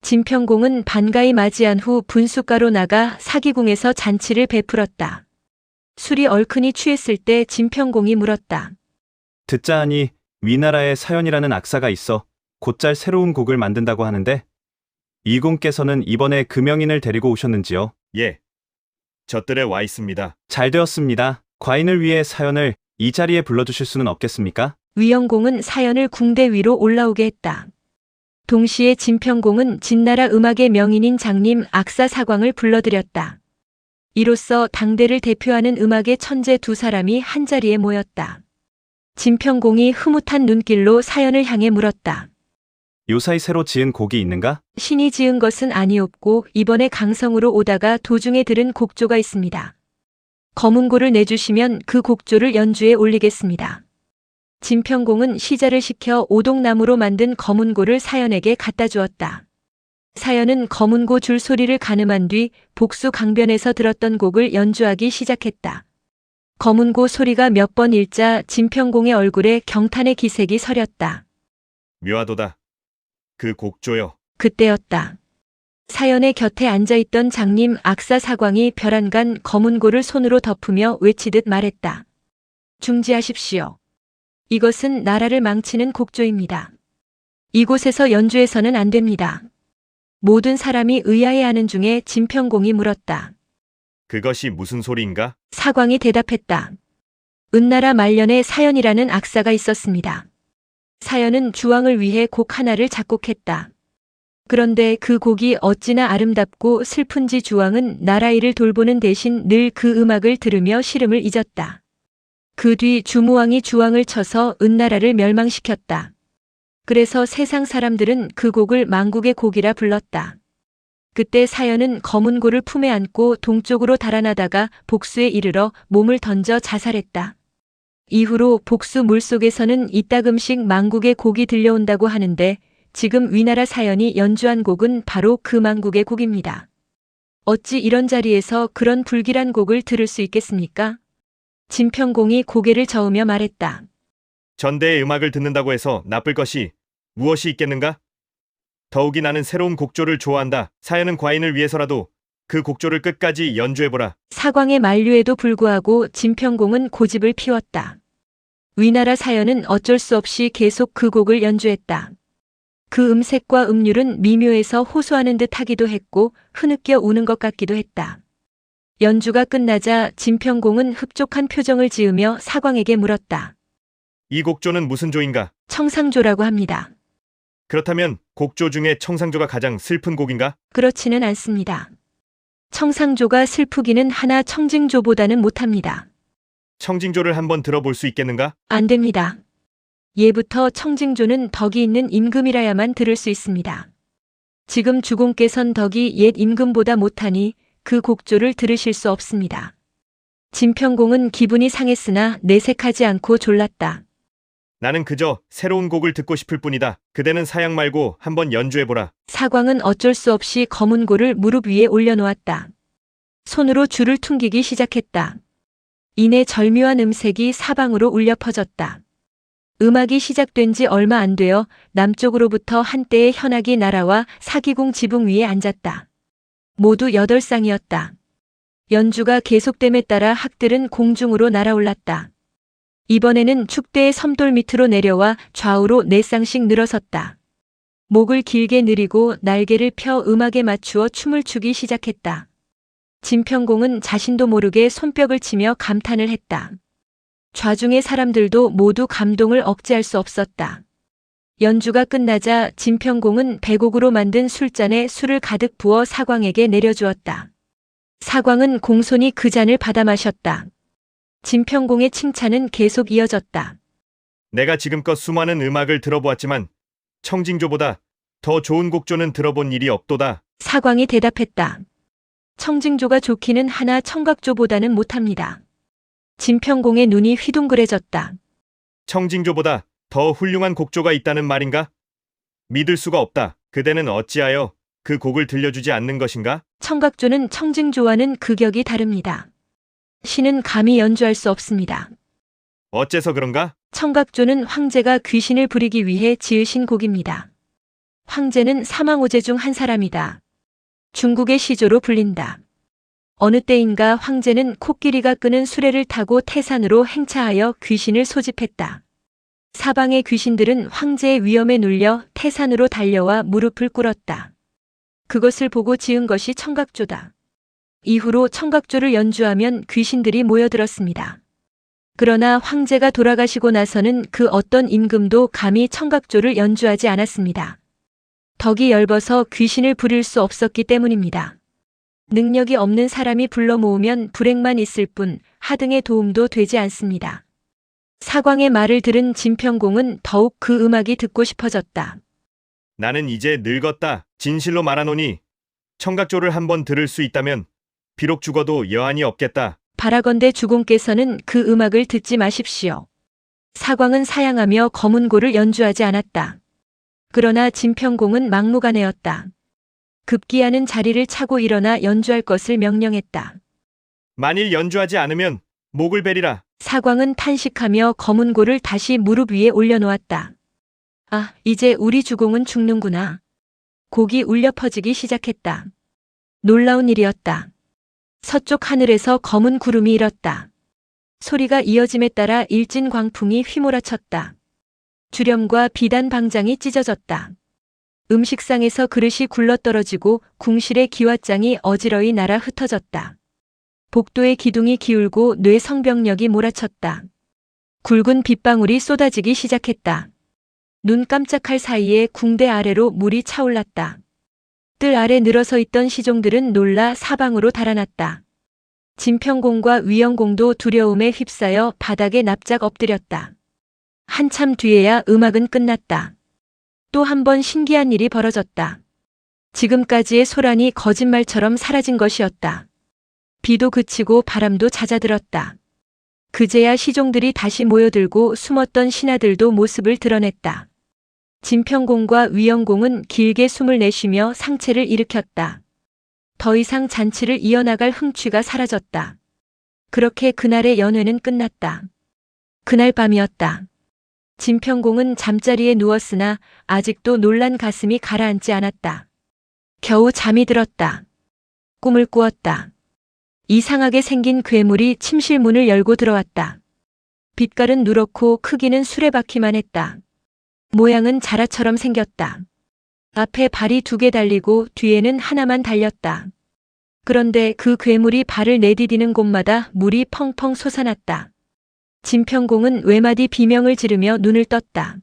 A: 진평공은 반가이 맞이한 후 분숫가로 나가 사기궁에서 잔치를 베풀었다. 술이 얼큰이 취했을 때 진평공이 물었다.
F: 듣자 하니 위나라에 사연이라는 악사가 있어 곧잘 새로운 곡을 만든다고 하는데 이공께서는 이번에 금영인을 데리고 오셨는지요?
B: 예. 젖들에 와 있습니다.
F: 잘 되었습니다. 과인을 위해 사연을 이 자리에 불러주실 수는 없겠습니까?
A: 위영공은 사연을 궁대 위로 올라오게 했다. 동시에 진평공은 진나라 음악의 명인인 장님 악사사광을 불러들였다. 이로써 당대를 대표하는 음악의 천재 두 사람이 한자리에 모였다. 진평공이 흐뭇한 눈길로 사연을 향해 물었다.
F: 요사이 새로 지은 곡이 있는가?
A: 신이 지은 것은 아니었고 이번에 강성으로 오다가 도중에 들은 곡조가 있습니다. 검은고를 내주시면 그 곡조를 연주에 올리겠습니다. 진평공은 시자를 시켜 오동나무로 만든 검은고를 사연에게 갖다 주었다. 사연은 검은고 줄 소리를 가늠한 뒤 복수 강변에서 들었던 곡을 연주하기 시작했다. 검은고 소리가 몇 번 일자 진평공의 얼굴에 경탄의 기색이 서렸다.
B: 묘하도다. 그 곡조여.
A: 그때였다. 사연의 곁에 앉아있던 장님 악사사광이 벼란간 검은고를 손으로 덮으며 외치듯 말했다. 중지하십시오. 이것은 나라를 망치는 곡조입니다. 이곳에서 연주해서는 안 됩니다. 모든 사람이 의아해하는 중에 진평공이 물었다.
B: 그것이 무슨 소리인가?
A: 사광이 대답했다. 은나라 말년에 사연이라는 악사가 있었습니다. 사연은 주왕을 위해 곡 하나를 작곡했다. 그런데 그 곡이 어찌나 아름답고 슬픈지 주왕은 나라일을 돌보는 대신 늘 그 음악을 들으며 시름을 잊었다. 그 뒤 주무왕이 주왕을 쳐서 은나라를 멸망시켰다. 그래서 세상 사람들은 그 곡을 망국의 곡이라 불렀다. 그때 사연은 검은 고를 품에 안고 동쪽으로 달아나다가 복수에 이르러 몸을 던져 자살했다. 이후로 복수 물속에서는 이따금씩 망국의 곡이 들려온다고 하는데 지금 위나라 사연이 연주한 곡은 바로 그 망국의 곡입니다. 어찌 이런 자리에서 그런 불길한 곡을 들을 수 있겠습니까? 진평공이 고개를 저으며 말했다.
B: 전대의 음악을 듣는다고 해서 나쁠 것이 무엇이 있겠는가? 더욱이 나는 새로운 곡조를 좋아한다. 사연은 과인을 위해서라도 그 곡조를 끝까지 연주해보라.
A: 사광의 만류에도 불구하고 진평공은 고집을 피웠다. 위나라 사연은 어쩔 수 없이 계속 그 곡을 연주했다. 그 음색과 음률은 미묘해서 호소하는 듯 하기도 했고 흐느껴 우는 것 같기도 했다. 연주가 끝나자 진평공은 흡족한 표정을 지으며 사광에게 물었다.
B: 이 곡조는 무슨 조인가?
A: 청상조라고 합니다.
B: 그렇다면 곡조 중에 청상조가 가장 슬픈 곡인가?
A: 그렇지는 않습니다. 청상조가 슬프기는 하나 청징조보다는 못합니다.
B: 청징조를 한번 들어볼 수 있겠는가?
A: 안 됩니다. 예부터 청징조는 덕이 있는 임금이라야만 들을 수 있습니다. 지금 주공께선 덕이 옛 임금보다 못하니 그 곡조를 들으실 수 없습니다. 진평공은 기분이 상했으나 내색하지 않고 졸랐다.
B: 나는 그저 새로운 곡을 듣고 싶을 뿐이다. 그대는 사양 말고 한번 연주해보라.
A: 사광은 어쩔 수 없이 검은 고를 무릎 위에 올려놓았다. 손으로 줄을 퉁기기 시작했다. 이내 절묘한 음색이 사방으로 울려 퍼졌다. 음악이 시작된 지 얼마 안 되어 남쪽으로부터 한때의 현악이 날아와 사기궁 지붕 위에 앉았다. 모두 8쌍이었다. 연주가 계속됨에 따라 학들은 공중으로 날아올랐다. 이번에는 축대의 섬돌 밑으로 내려와 좌우로 4쌍씩 늘어섰다. 목을 길게 늘이고 날개를 펴 음악에 맞추어 춤을 추기 시작했다. 진평공은 자신도 모르게 손뼉을 치며 감탄을 했다. 좌중의 사람들도 모두 감동을 억제할 수 없었다. 연주가 끝나자 진평공은 백옥으로 만든 술잔에 술을 가득 부어 사광에게 내려주었다. 사광은 공손히 그 잔을 받아 마셨다. 진평공의 칭찬은 계속 이어졌다.
B: 내가 지금껏 수많은 음악을 들어보았지만 청징조보다 더 좋은 곡조는 들어본 일이 없도다.
A: 사광이 대답했다. 청징조가 좋기는 하나 청각조보다는 못합니다. 진평공의 눈이 휘둥그레졌다.
B: 청징조보다 더 훌륭한 곡조가 있다는 말인가? 믿을 수가 없다. 그대는 어찌하여 그 곡을 들려주지 않는 것인가?
A: 청각조는 청징조와는 극격이 다릅니다. 신은 감히 연주할 수 없습니다.
B: 어째서 그런가?
A: 청각조는 황제가 귀신을 부리기 위해 지으신 곡입니다. 황제는 사망오제 중 한 사람이다. 중국의 시조로 불린다. 어느 때인가 황제는 코끼리가 끄는 수레를 타고 태산으로 행차하여 귀신을 소집했다. 사방의 귀신들은 황제의 위험에 눌려 태산으로 달려와 무릎을 꿇었다. 그것을 보고 지은 것이 청각조다. 이후로 청각조를 연주하면 귀신들이 모여들었습니다. 그러나 황제가 돌아가시고 나서는 그 어떤 임금도 감히 청각조를 연주하지 않았습니다. 덕이 엷어서 귀신을 부릴 수 없었기 때문입니다. 능력이 없는 사람이 불러 모으면 불행만 있을 뿐 하등의 도움도 되지 않습니다. 사광의 말을 들은 진평공은 더욱 그 음악이 듣고 싶어졌다.
B: 나는 이제 늙었다. 진실로 말하노니 청각조를 한번 들을 수 있다면 비록 죽어도 여한이 없겠다.
A: 바라건대 주공께서는 그 음악을 듣지 마십시오. 사광은 사양하며 검은 고를 연주하지 않았다. 그러나 진평공은 막무가내였다. 급기야는 자리를 차고 일어나 연주할 것을 명령했다.
B: 만일 연주하지 않으면 목을 베리라.
A: 사광은 탄식하며 검은 고를 다시 무릎 위에 올려놓았다. 아, 이제 우리 주공은 죽는구나. 곡이 울려 퍼지기 시작했다. 놀라운 일이었다. 서쪽 하늘에서 검은 구름이 일었다. 소리가 이어짐에 따라 일진 광풍이 휘몰아쳤다. 주렴과 비단 방장이 찢어졌다. 음식상에서 그릇이 굴러떨어지고 궁실의 기왓장이 어지러이 날아 흩어졌다. 복도의 기둥이 기울고 뇌 성병력이 몰아쳤다. 굵은 빗방울이 쏟아지기 시작했다. 눈 깜짝할 사이에 궁대 아래로 물이 차올랐다. 뜰 아래 늘어서 있던 시종들은 놀라 사방으로 달아났다. 진평공과 위영공도 두려움에 휩싸여 바닥에 납작 엎드렸다. 한참 뒤에야 음악은 끝났다. 또 한 번 신기한 일이 벌어졌다. 지금까지의 소란이 거짓말처럼 사라진 것이었다. 비도 그치고 바람도 잦아들었다. 그제야 시종들이 다시 모여들고 숨었던 신하들도 모습을 드러냈다. 진평공과 위영공은 길게 숨을 내쉬며 상체를 일으켰다. 더 이상 잔치를 이어나갈 흥취가 사라졌다. 그렇게 그날의 연회는 끝났다. 그날 밤이었다. 진평공은 잠자리에 누웠으나 아직도 놀란 가슴이 가라앉지 않았다. 겨우 잠이 들었다. 꿈을 꾸었다. 이상하게 생긴 괴물이 침실 문을 열고 들어왔다. 빛깔은 누렇고 크기는 수레바퀴만 했다. 모양은 자라처럼 생겼다. 앞에 발이 2개 달리고 뒤에는 하나만 달렸다. 그런데 그 괴물이 발을 내디디는 곳마다 물이 펑펑 솟아났다. 진평공은 외마디 비명을 지르며 눈을 떴다.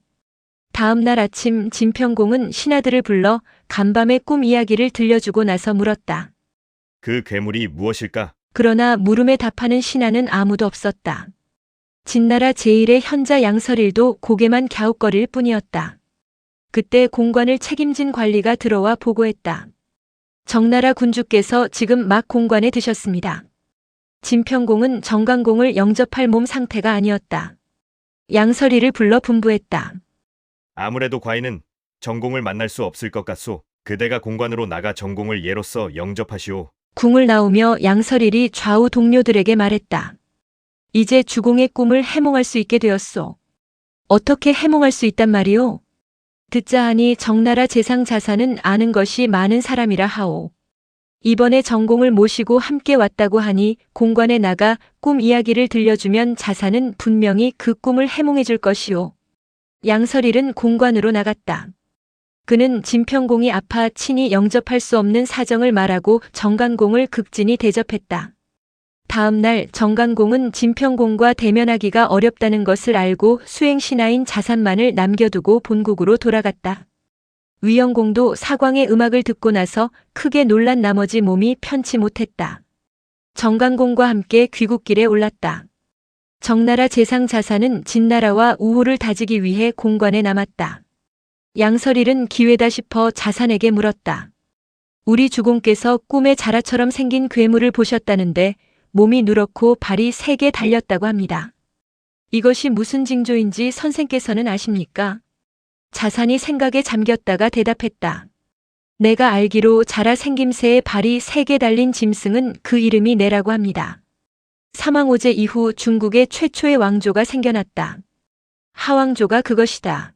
A: 다음 날 아침 진평공은 신하들을 불러 간밤의 꿈 이야기를 들려주고 나서 물었다.
B: 그 괴물이 무엇일까?
A: 그러나 물음에 답하는 신하는 아무도 없었다. 진나라 제1의 현자 양설일도 고개만 갸웃거릴 뿐이었다. 그때 공관을 책임진 관리가 들어와 보고했다. 정나라 군주께서 지금 막 공관에 드셨습니다. 진평공은 정강공을 영접할 몸 상태가 아니었다. 양설이를 불러 분부했다.
B: 아무래도 과인은 정공을 만날 수 없을 것 같소. 그대가 공관으로 나가 정공을 예로써 영접하시오.
A: 궁을 나오며 양설일이 좌우 동료들에게 말했다. 이제 주공의 꿈을 해몽할 수 있게 되었소. 어떻게 해몽할 수 있단 말이오? 듣자 하니 정나라 재상 자사는 아는 것이 많은 사람이라 하오. 이번에 정공을 모시고 함께 왔다고 하니 공관에 나가 꿈 이야기를 들려주면 자사는 분명히 그 꿈을 해몽해 줄 것이오. 양설일은 공관으로 나갔다. 그는 진평공이 아파 친히 영접할 수 없는 사정을 말하고 정간공을 극진히 대접했다. 다음 날 정간공은 진평공과 대면하기가 어렵다는 것을 알고 수행신하인 자산만을 남겨두고 본국으로 돌아갔다. 위영공도 사광의 음악을 듣고 나서 크게 놀란 나머지 몸이 편치 못했다. 정간공과 함께 귀국길에 올랐다. 정나라 재상 자사는 진나라와 우호를 다지기 위해 공관에 남았다. 양설일은 기회다 싶어 자산에게 물었다. 우리 주공께서 꿈에 자라처럼 생긴 괴물을 보셨다는데 몸이 누렇고 발이 3개 달렸다고 합니다. 이것이 무슨 징조인지 선생께서는 아십니까? 자산이 생각에 잠겼다가 대답했다. 내가 알기로 자라 생김새에 발이 3개 달린 짐승은 그 이름이 내라고 합니다. 사망오제 이후 중국의 최초의 왕조가 생겨났다. 하왕조가 그것이다.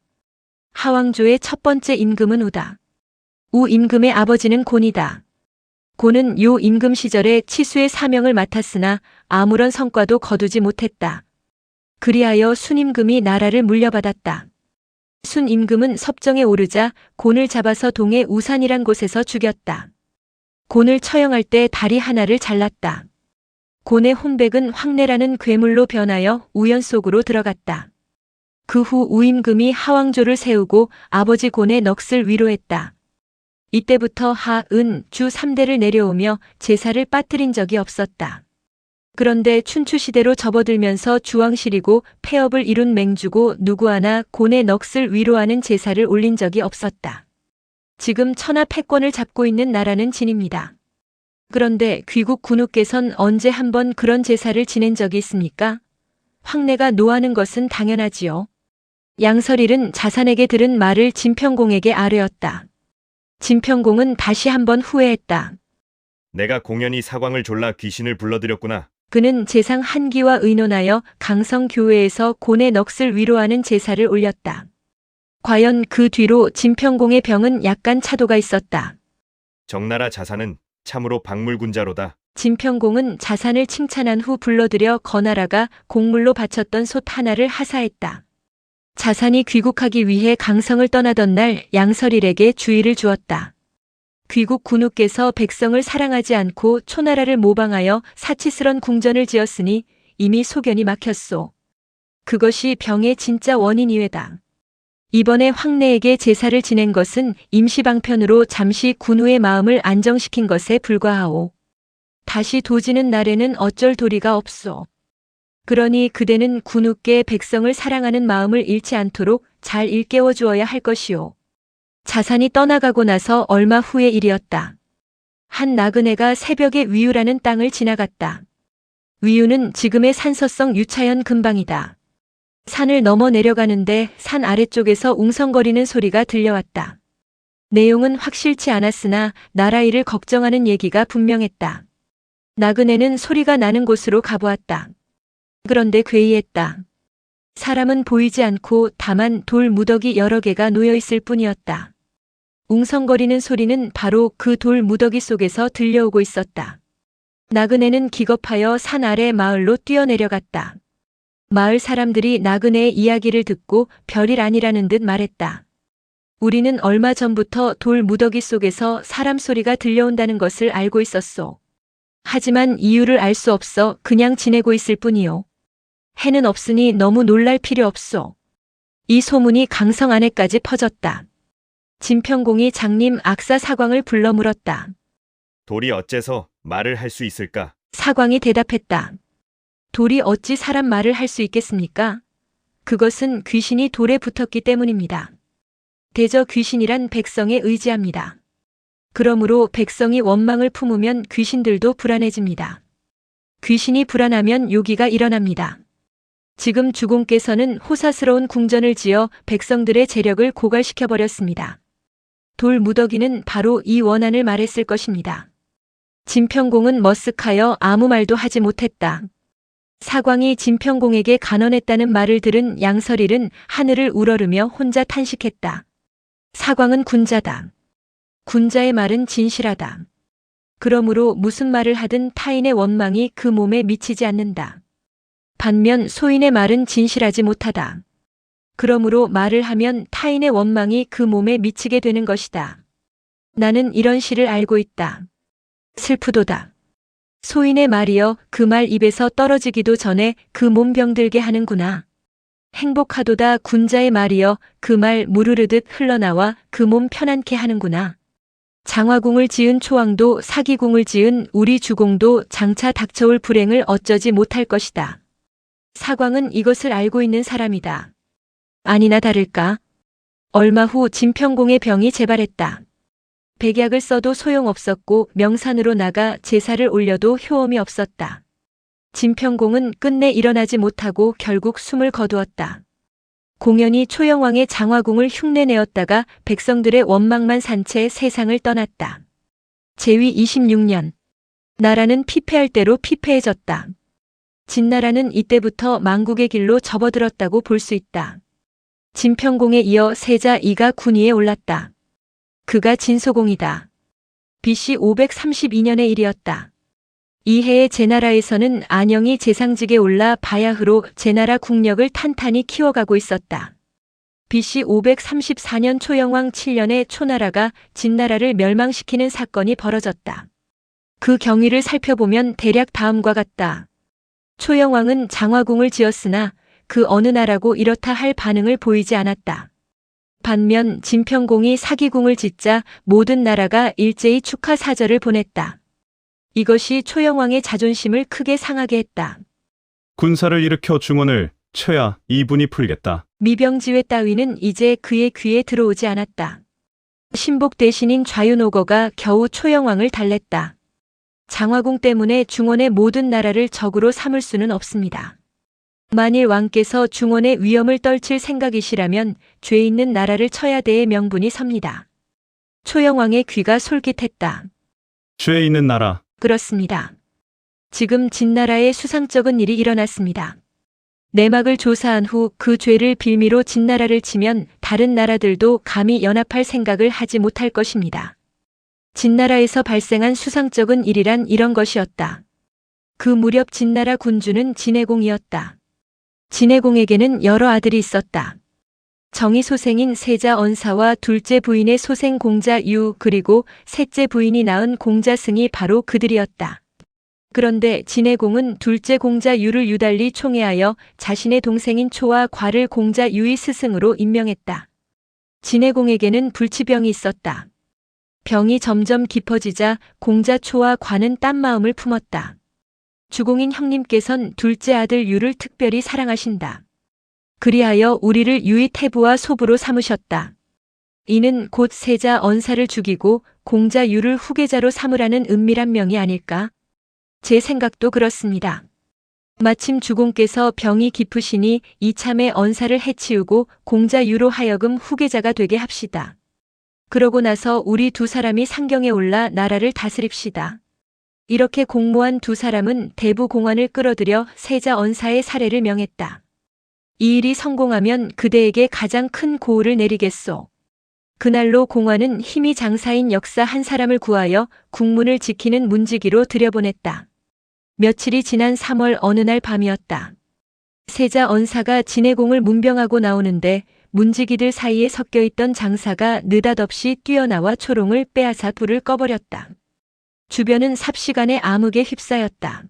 A: 하왕조의 첫 번째 임금은 우다. 우 임금의 아버지는 곤이다. 곤은 요 임금 시절에 치수의 사명을 맡았으나 아무런 성과도 거두지 못했다. 그리하여 순임금이 나라를 물려받았다. 순임금은 섭정에 오르자 곤을 잡아서 동해 우산이란 곳에서 죽였다. 곤을 처형할 때 다리 하나를 잘랐다. 곤의 혼백은 황내라는 괴물로 변하여 우연 속으로 들어갔다. 그 후 우임금이 하왕조를 세우고 아버지 곤의 넋을 위로했다. 이때부터 하, 은, 주 3대를 내려오며 제사를 빠뜨린 적이 없었다. 그런데 춘추시대로 접어들면서 주왕실이고 폐업을 이룬 맹주고 누구 하나 곤의 넋을 위로하는 제사를 올린 적이 없었다. 지금 천하 패권을 잡고 있는 나라는 진입니다. 그런데 귀국 군우께선 언제 한번 그런 제사를 지낸 적이 있습니까? 황내가 노하는 것은 당연하지요. 양설일은 자산에게 들은 말을 진평공에게 아뢰었다. 진평공은 다시 한번 후회했다.
B: 내가 공연히 사광을 졸라 귀신을 불러들였구나.
A: 그는 재상 한기와 의논하여 강성교회에서 곤의 넋을 위로하는 제사를 올렸다. 과연 그 뒤로 진평공의 병은 약간 차도가 있었다.
B: 정나라 자산은 참으로 박물군자로다.
A: 진평공은 자산을 칭찬한 후 불러들여 거나라가 공물로 바쳤던 솥 하나를 하사했다. 자산이 귀국하기 위해 강성을 떠나던 날 양설일에게 주의를 주었다. 귀국 군우께서 백성을 사랑하지 않고 초나라를 모방하여 사치스런 궁전을 지었으니 이미 소견이 막혔소. 그것이 병의 진짜 원인이외다. 이번에 황내에게 제사를 지낸 것은 임시방편으로 잠시 군우의 마음을 안정시킨 것에 불과하오. 다시 도지는 날에는 어쩔 도리가 없소. 그러니 그대는 군우께 백성을 사랑하는 마음을 잃지 않도록 잘 일깨워 주어야 할 것이오. 자산이 떠나가고 나서 얼마 후의 일이었다. 한 나그네가 새벽에 위유라는 땅을 지나갔다. 위유는 지금의 산서성 유차현 근방이다. 산을 넘어 내려가는데 산 아래쪽에서 웅성거리는 소리가 들려왔다. 내용은 확실치 않았으나 나라일을 걱정하는 얘기가 분명했다. 나그네는 소리가 나는 곳으로 가보았다. 그런데 괴이했다. 사람은 보이지 않고 다만 돌 무더기 여러 개가 놓여 있을 뿐이었다. 웅성거리는 소리는 바로 그 돌 무더기 속에서 들려오고 있었다. 나그네는 기겁하여 산 아래 마을로 뛰어내려갔다. 마을 사람들이 나그네의 이야기를 듣고 별일 아니라는 듯 말했다. 우리는 얼마 전부터 돌 무더기 속에서 사람 소리가 들려온다는 것을 알고 있었소. 하지만 이유를 알 수 없어 그냥 지내고 있을 뿐이요. 해는 없으니 너무 놀랄 필요 없소. 이 소문이 강성 안에까지 퍼졌다. 진평공이 장님 악사 사광을 불러 물었다.
B: 돌이 어째서 말을 할 수 있을까?
A: 사광이 대답했다. 돌이 어찌 사람 말을 할 수 있겠습니까? 그것은 귀신이 돌에 붙었기 때문입니다. 대저 귀신이란 백성에 의지합니다. 그러므로 백성이 원망을 품으면 귀신들도 불안해집니다. 귀신이 불안하면 요기가 일어납니다. 지금 주공께서는 호사스러운 궁전을 지어 백성들의 재력을 고갈시켜버렸습니다. 돌 무더기는 바로 이 원한을 말했을 것입니다. 진평공은 머쓱하여 아무 말도 하지 못했다. 사광이 진평공에게 간언했다는 말을 들은 양설일은 하늘을 우러르며 혼자 탄식했다. 사광은 군자다. 군자의 말은 진실하다. 그러므로 무슨 말을 하든 타인의 원망이 그 몸에 미치지 않는다. 반면 소인의 말은 진실하지 못하다. 그러므로 말을 하면 타인의 원망이 그 몸에 미치게 되는 것이다. 나는 이런 시를 알고 있다. 슬프도다. 소인의 말이여 그 말 입에서 떨어지기도 전에 그 몸 병들게 하는구나. 행복하도다 군자의 말이여 그 말 무르르듯 흘러나와 그 몸 편안케 하는구나. 장화궁을 지은 초왕도 사기궁을 지은 우리 주공도 장차 닥쳐올 불행을 어쩌지 못할 것이다. 사광은 이것을 알고 있는 사람이다. 아니나 다를까? 얼마 후 진평공의 병이 재발했다. 백약을 써도 소용없었고 명산으로 나가 제사를 올려도 효험이 없었다. 진평공은 끝내 일어나지 못하고 결국 숨을 거두었다. 공연히 초영왕의 장화궁을 흉내내었다가 백성들의 원망만 산 채 세상을 떠났다. 제위 26년. 나라는 피폐할 대로 피폐해졌다. 진나라는 이때부터 망국의 길로 접어들었다고 볼 수 있다. 진평공에 이어 세자 이가 군위에 올랐다. 그가 진소공이다. BC 532년의 일이었다. 이 해에 제나라에서는 안영이 제상직에 올라 바야흐로 제나라 국력을 탄탄히 키워가고 있었다. BC 534년 초영왕 7년에 초나라가 진나라를 멸망시키는 사건이 벌어졌다. 그 경위를 살펴보면 대략 다음과 같다. 초영왕은 장화궁을 지었으나 그 어느 나라고 이렇다 할 반응을 보이지 않았다. 반면 진평공이 사기궁을 짓자 모든 나라가 일제히 축하 사절을 보냈다. 이것이 초영왕의 자존심을 크게 상하게 했다.
D: 군사를 일으켜 중원을 쳐야 이분이 풀겠다.
A: 미병지회 따위는 이제 그의 귀에 들어오지 않았다. 신복 대신인 좌윤오거가 겨우 초영왕을 달랬다. 장화궁 때문에 중원의 모든 나라를 적으로 삼을 수는 없습니다. 만일 왕께서 중원의 위험을 떨칠 생각이시라면 죄 있는 나라를 쳐야 대의 명분이 섭니다. 초영왕의 귀가 솔깃했다.
D: 죄 있는 나라.
A: 그렇습니다. 지금 진나라에 수상쩍은 일이 일어났습니다. 내막을 조사한 후 그 죄를 빌미로 진나라를 치면 다른 나라들도 감히 연합할 생각을 하지 못할 것입니다. 진나라에서 발생한 수상쩍은 일이란 이런 것이었다. 그 무렵 진나라 군주는 진해공이었다. 진해공에게는 여러 아들이 있었다. 정의 소생인 세자 언사와 둘째 부인의 소생 공자 유 그리고 셋째 부인이 낳은 공자 승이 바로 그들이었다. 그런데 진해공은 둘째 공자 유를 유달리 총애하여 자신의 동생인 초와 과를 공자 유의 스승으로 임명했다. 진해공에게는 불치병이 있었다. 병이 점점 깊어지자 공자초와 관은 딴 마음을 품었다. 주공인 형님께선 둘째 아들 유를 특별히 사랑하신다. 그리하여 우리를 유의 태부와 소부로 삼으셨다. 이는 곧 세자 언사를 죽이고 공자 유를 후계자로 삼으라는 은밀한 명이 아닐까? 제 생각도 그렇습니다. 마침 주공께서 병이 깊으시니 이참에 언사를 해치우고 공자 유로 하여금 후계자가 되게 합시다. 그러고 나서 우리 두 사람이 상경에 올라 나라를 다스립시다. 이렇게 공모한 두 사람은 대부 공안을 끌어들여 세자 언사의 사례를 명했다. 이 일이 성공하면 그대에게 가장 큰 고을을 내리겠소. 그날로 공안은 힘이 장사인 역사 한 사람을 구하여 국문을 지키는 문지기로 들여보냈다. 며칠이 지난 3월 어느 날 밤이었다. 세자 언사가 진해공을 문병하고 나오는데 문지기들 사이에 섞여있던 장사가 느닷없이 뛰어나와 초롱을 빼앗아 불을 꺼버렸다. 주변은 삽시간에 암흑에 휩싸였다.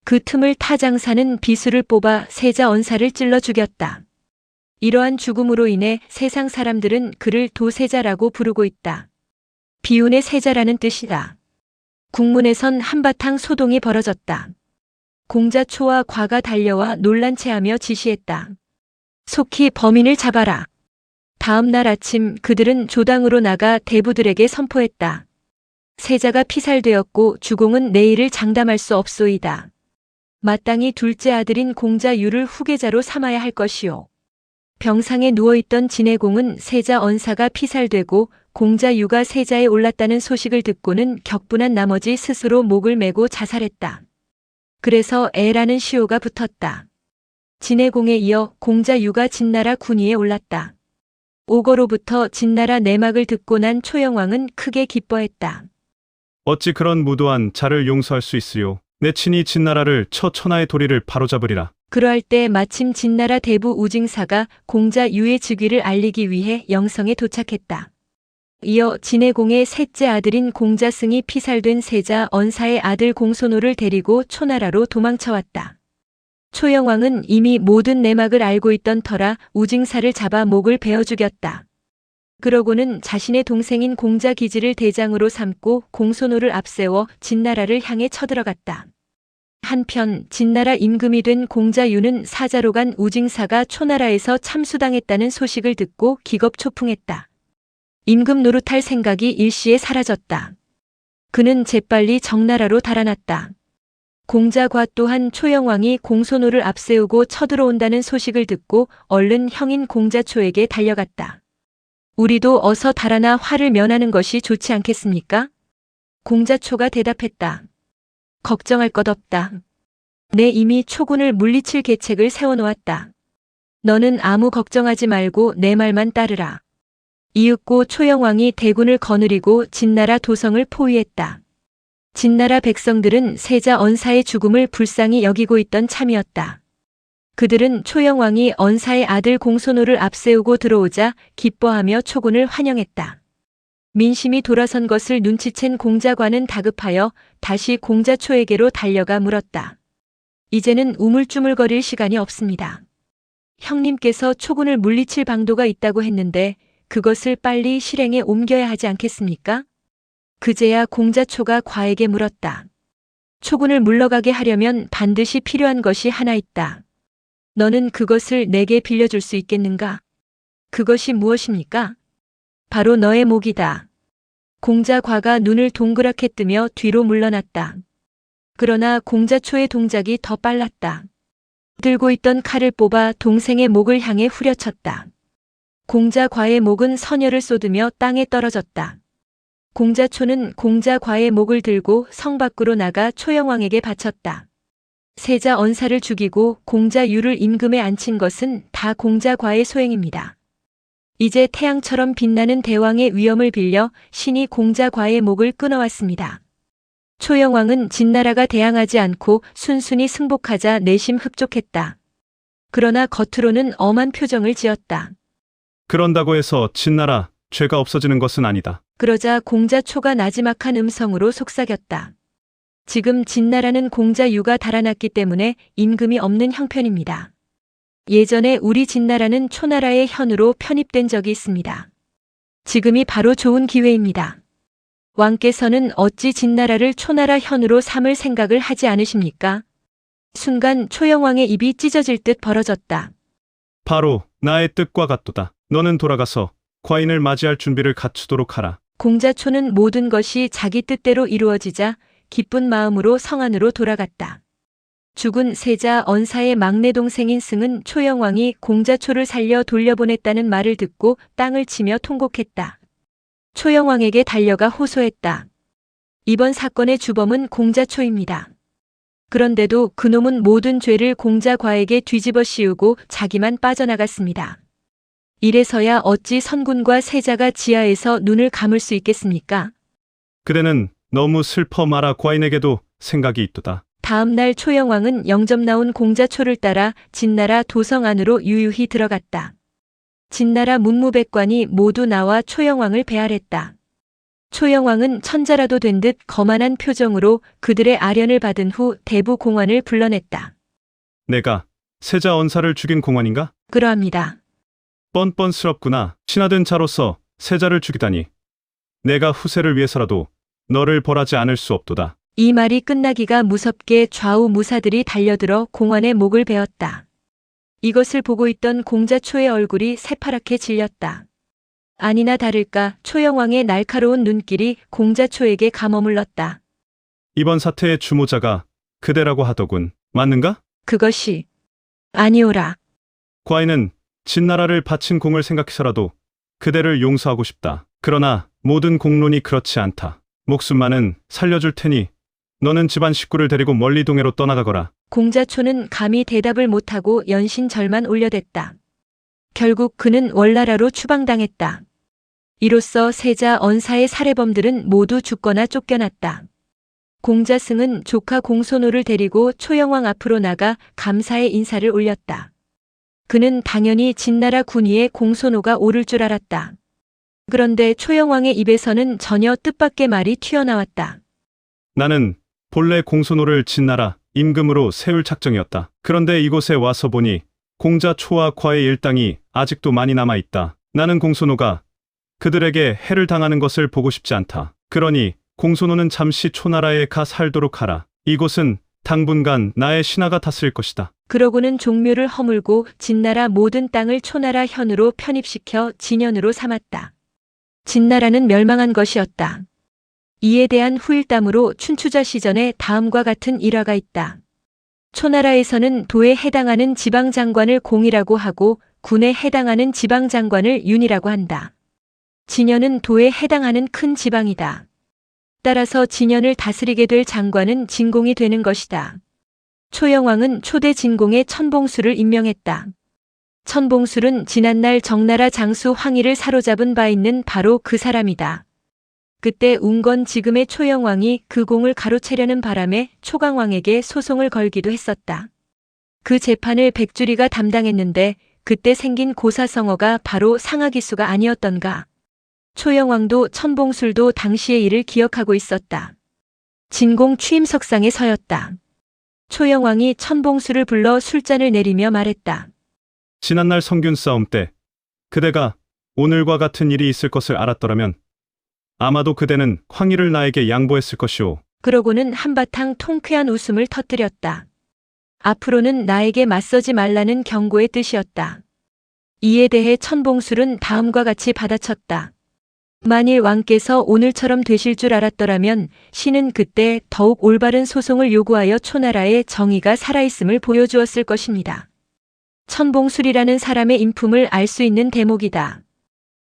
A: 그 틈을 타 장사는 비수를 뽑아 세자 언사를 찔러 죽였다. 이러한 죽음으로 인해 세상 사람들은 그를 도세자라고 부르고 있다. 비운의 세자라는 뜻이다. 국문에선 한바탕 소동이 벌어졌다. 공자초와 과가 달려와 놀란 체하며 지시했다. 속히 범인을 잡아라. 다음 날 아침 그들은 조당으로 나가 대부들에게 선포했다. 세자가 피살되었고 주공은 내일을 장담할 수 없소이다. 마땅히 둘째 아들인 공자 유를 후계자로 삼아야 할 것이요. 병상에 누워있던 진해공은 세자 언사가 피살되고 공자 유가 세자에 올랐다는 소식을 듣고는 격분한 나머지 스스로 목을 메고 자살했다. 그래서 애라는 시호가 붙었다. 진해공에 이어 공자 유가 진나라 군위에 올랐다. 오거로부터 진나라 내막을 듣고 난 초영왕은 크게 기뻐했다.
D: 어찌 그런 무도한 자를 용서할 수 있으요. 내 친히 진나라를 천하의 도리를 바로잡으리라.
A: 그러할 때 마침 진나라 대부 우징사가 공자 유의 즉위를 알리기 위해 영성에 도착했다. 이어 진해공의 셋째 아들인 공자승이 피살된 세자 언사의 아들 공손호를 데리고 초나라로 도망쳐왔다. 초영왕은 이미 모든 내막을 알고 있던 터라 우징사를 잡아 목을 베어 죽였다. 그러고는 자신의 동생인 공자 기지를 대장으로 삼고 공손호를 앞세워 진나라를 향해 쳐들어갔다. 한편 진나라 임금이 된 공자유는 사자로 간 우징사가 초나라에서 참수당했다는 소식을 듣고 기겁초풍했다. 임금 노릇할 생각이 일시에 사라졌다. 그는 재빨리 정나라로 달아났다. 공자과 또한 초영왕이 공손호를 앞세우고 쳐들어온다는 소식을 듣고 얼른 형인 공자초에게 달려갔다. 우리도 어서 달아나 화를 면하는 것이 좋지 않겠습니까? 공자초가 대답했다. 걱정할 것 없다. 내 이미 초군을 물리칠 계책을 세워놓았다. 너는 아무 걱정하지 말고 내 말만 따르라. 이윽고 초영왕이 대군을 거느리고 진나라 도성을 포위했다. 진나라 백성들은 세자 언사의 죽음을 불쌍히 여기고 있던 참이었다. 그들은 초영왕이 언사의 아들 공손호를 앞세우고 들어오자 기뻐하며 초군을 환영했다. 민심이 돌아선 것을 눈치챈 공자관은 다급하여 다시 공자초에게로 달려가 물었다. 이제는 우물쭈물거릴 시간이 없습니다. 형님께서 초군을 물리칠 방도가 있다고 했는데 그것을 빨리 실행에 옮겨야 하지 않겠습니까? 그제야 공자초가 과에게 물었다. 초군을 물러가게 하려면 반드시 필요한 것이 하나 있다. 너는 그것을 내게 빌려줄 수 있겠는가? 그것이 무엇입니까? 바로 너의 목이다. 공자과가 눈을 동그랗게 뜨며 뒤로 물러났다. 그러나 공자초의 동작이 더 빨랐다. 들고 있던 칼을 뽑아 동생의 목을 향해 후려쳤다. 공자과의 목은 선혈을 쏟으며 땅에 떨어졌다. 공자초는 공자과의 목을 들고 성 밖으로 나가 초영왕에게 바쳤다. 세자 언사를 죽이고 공자유를 임금에 앉힌 것은 다 공자과의 소행입니다. 이제 태양처럼 빛나는 대왕의 위엄을 빌려 신이 공자과의 목을 끊어왔습니다. 초영왕은 진나라가 대항하지 않고 순순히 승복하자 내심 흡족했다. 그러나 겉으로는 엄한 표정을 지었다.
D: 그런다고 해서 진나라 죄가 없어지는 것은 아니다.
A: 그러자 공자초가 나지막한 음성으로 속삭였다. 지금 진나라는 공자유가 달아났기 때문에 임금이 없는 형편입니다. 예전에 우리 진나라는 초나라의 현으로 편입된 적이 있습니다. 지금이 바로 좋은 기회입니다. 왕께서는 어찌 진나라를 초나라 현으로 삼을 생각을 하지 않으십니까? 순간 초영왕의 입이 찢어질 듯 벌어졌다.
D: 바로 나의 뜻과 같도다. 너는 돌아가서 과인을 맞이할 준비를 갖추도록 하라.
A: 공자초는 모든 것이 자기 뜻대로 이루어지자 기쁜 마음으로 성 안으로 돌아갔다. 죽은 세자 언사의 막내 동생인 승은 초영왕이 공자초를 살려 돌려보냈다는 말을 듣고 땅을 치며 통곡했다. 초영왕에게 달려가 호소했다. 이번 사건의 주범은 공자초입니다. 그런데도 그놈은 모든 죄를 공자과에게 뒤집어 씌우고 자기만 빠져나갔습니다. 이래서야 어찌 선군과 세자가 지하에서 눈을 감을 수 있겠습니까?
D: 그대는 너무 슬퍼 마라. 과인에게도 생각이 있도다.
A: 다음 날 초영왕은 영접 나온 공자초를 따라 진나라 도성 안으로 유유히 들어갔다. 진나라 문무백관이 모두 나와 초영왕을 배알했다. 초영왕은 천자라도 된 듯 거만한 표정으로 그들의 아련을 받은 후 대부 공환을 불러냈다.
D: 내가 세자 언사를 죽인 공환인가?
A: 그러합니다.
D: 뻔뻔스럽구나. 신하된 자로서 세자를 죽이다니. 내가 후세를 위해서라도 너를 벌하지 않을 수 없도다.
A: 이 말이 끝나기가 무섭게 좌우 무사들이 달려들어 공환의 목을 베었다. 이것을 보고 있던 공자초의 얼굴이 새파랗게 질렸다. 아니나 다를까 초영왕의 날카로운 눈길이 공자초에게 감어물렀다.
D: 이번 사태의 주모자가 그대라고 하더군. 맞는가?
A: 그것이 아니오라.
D: 과인은 진나라를 바친 공을 생각해서라도 그대를 용서하고 싶다. 그러나 모든 공론이 그렇지 않다. 목숨만은 살려줄 테니 너는 집안 식구를 데리고 멀리 동해로 떠나가거라.
A: 공자초는 감히 대답을 못하고 연신절만 올려댔다. 결국 그는 월나라로 추방당했다. 이로써 세자 언사의 살해범들은 모두 죽거나 쫓겨났다. 공자승은 조카 공손호를 데리고 초영왕 앞으로 나가 감사의 인사를 올렸다. 그는 당연히 진나라 군위에 공손호가 오를 줄 알았다. 그런데 초영왕의 입에서는 전혀 뜻밖의 말이 튀어나왔다.
D: 나는 본래 공손호를 진나라 임금으로 세울 작정이었다. 그런데 이곳에 와서 보니 공자초와 과의 일당이 아직도 많이 남아있다. 나는 공손호가 그들에게 해를 당하는 것을 보고 싶지 않다. 그러니 공손호는 잠시 초나라에 가 살도록 하라. 이곳은 당분간 나의 신하가 다스릴 것이다.
A: 그러고는 종묘를 허물고 진나라 모든 땅을 초나라 현으로 편입시켜 진현으로 삼았다. 진나라는 멸망한 것이었다. 이에 대한 후일담으로 춘추자 시전에 다음과 같은 일화가 있다. 초나라에서는 도에 해당하는 지방장관을 공이라고 하고 군에 해당하는 지방장관을 윤이라고 한다. 진현은 도에 해당하는 큰 지방이다. 따라서 진현을 다스리게 될 장관은 진공이 되는 것이다. 초영왕은 초대 진공에 천봉술을 임명했다. 천봉술은 지난날 정나라 장수 황희를 사로잡은 바 있는 바로 그 사람이다. 그때 운건 지금의 초영왕이 그 공을 가로채려는 바람에 초강왕에게 소송을 걸기도 했었다. 그 재판을 백주리가 담당했는데 그때 생긴 고사성어가 바로 상하기수가 아니었던가. 초영왕도 천봉술도 당시의 일을 기억하고 있었다. 진공 취임석상에 서였다. 초영왕이 천봉술을 불러 술잔을 내리며 말했다.
D: 지난날 성균 싸움 때 그대가 오늘과 같은 일이 있을 것을 알았더라면 아마도 그대는 황희를 나에게 양보했을 것이오.
A: 그러고는 한바탕 통쾌한 웃음을 터뜨렸다. 앞으로는 나에게 맞서지 말라는 경고의 뜻이었다. 이에 대해 천봉술은 다음과 같이 받아쳤다. 만일 왕께서 오늘처럼 되실 줄 알았더라면 신은 그때 더욱 올바른 소송을 요구하여 초나라의 정의가 살아있음을 보여주었을 것입니다. 천봉술이라는 사람의 인품을 알 수 있는 대목이다.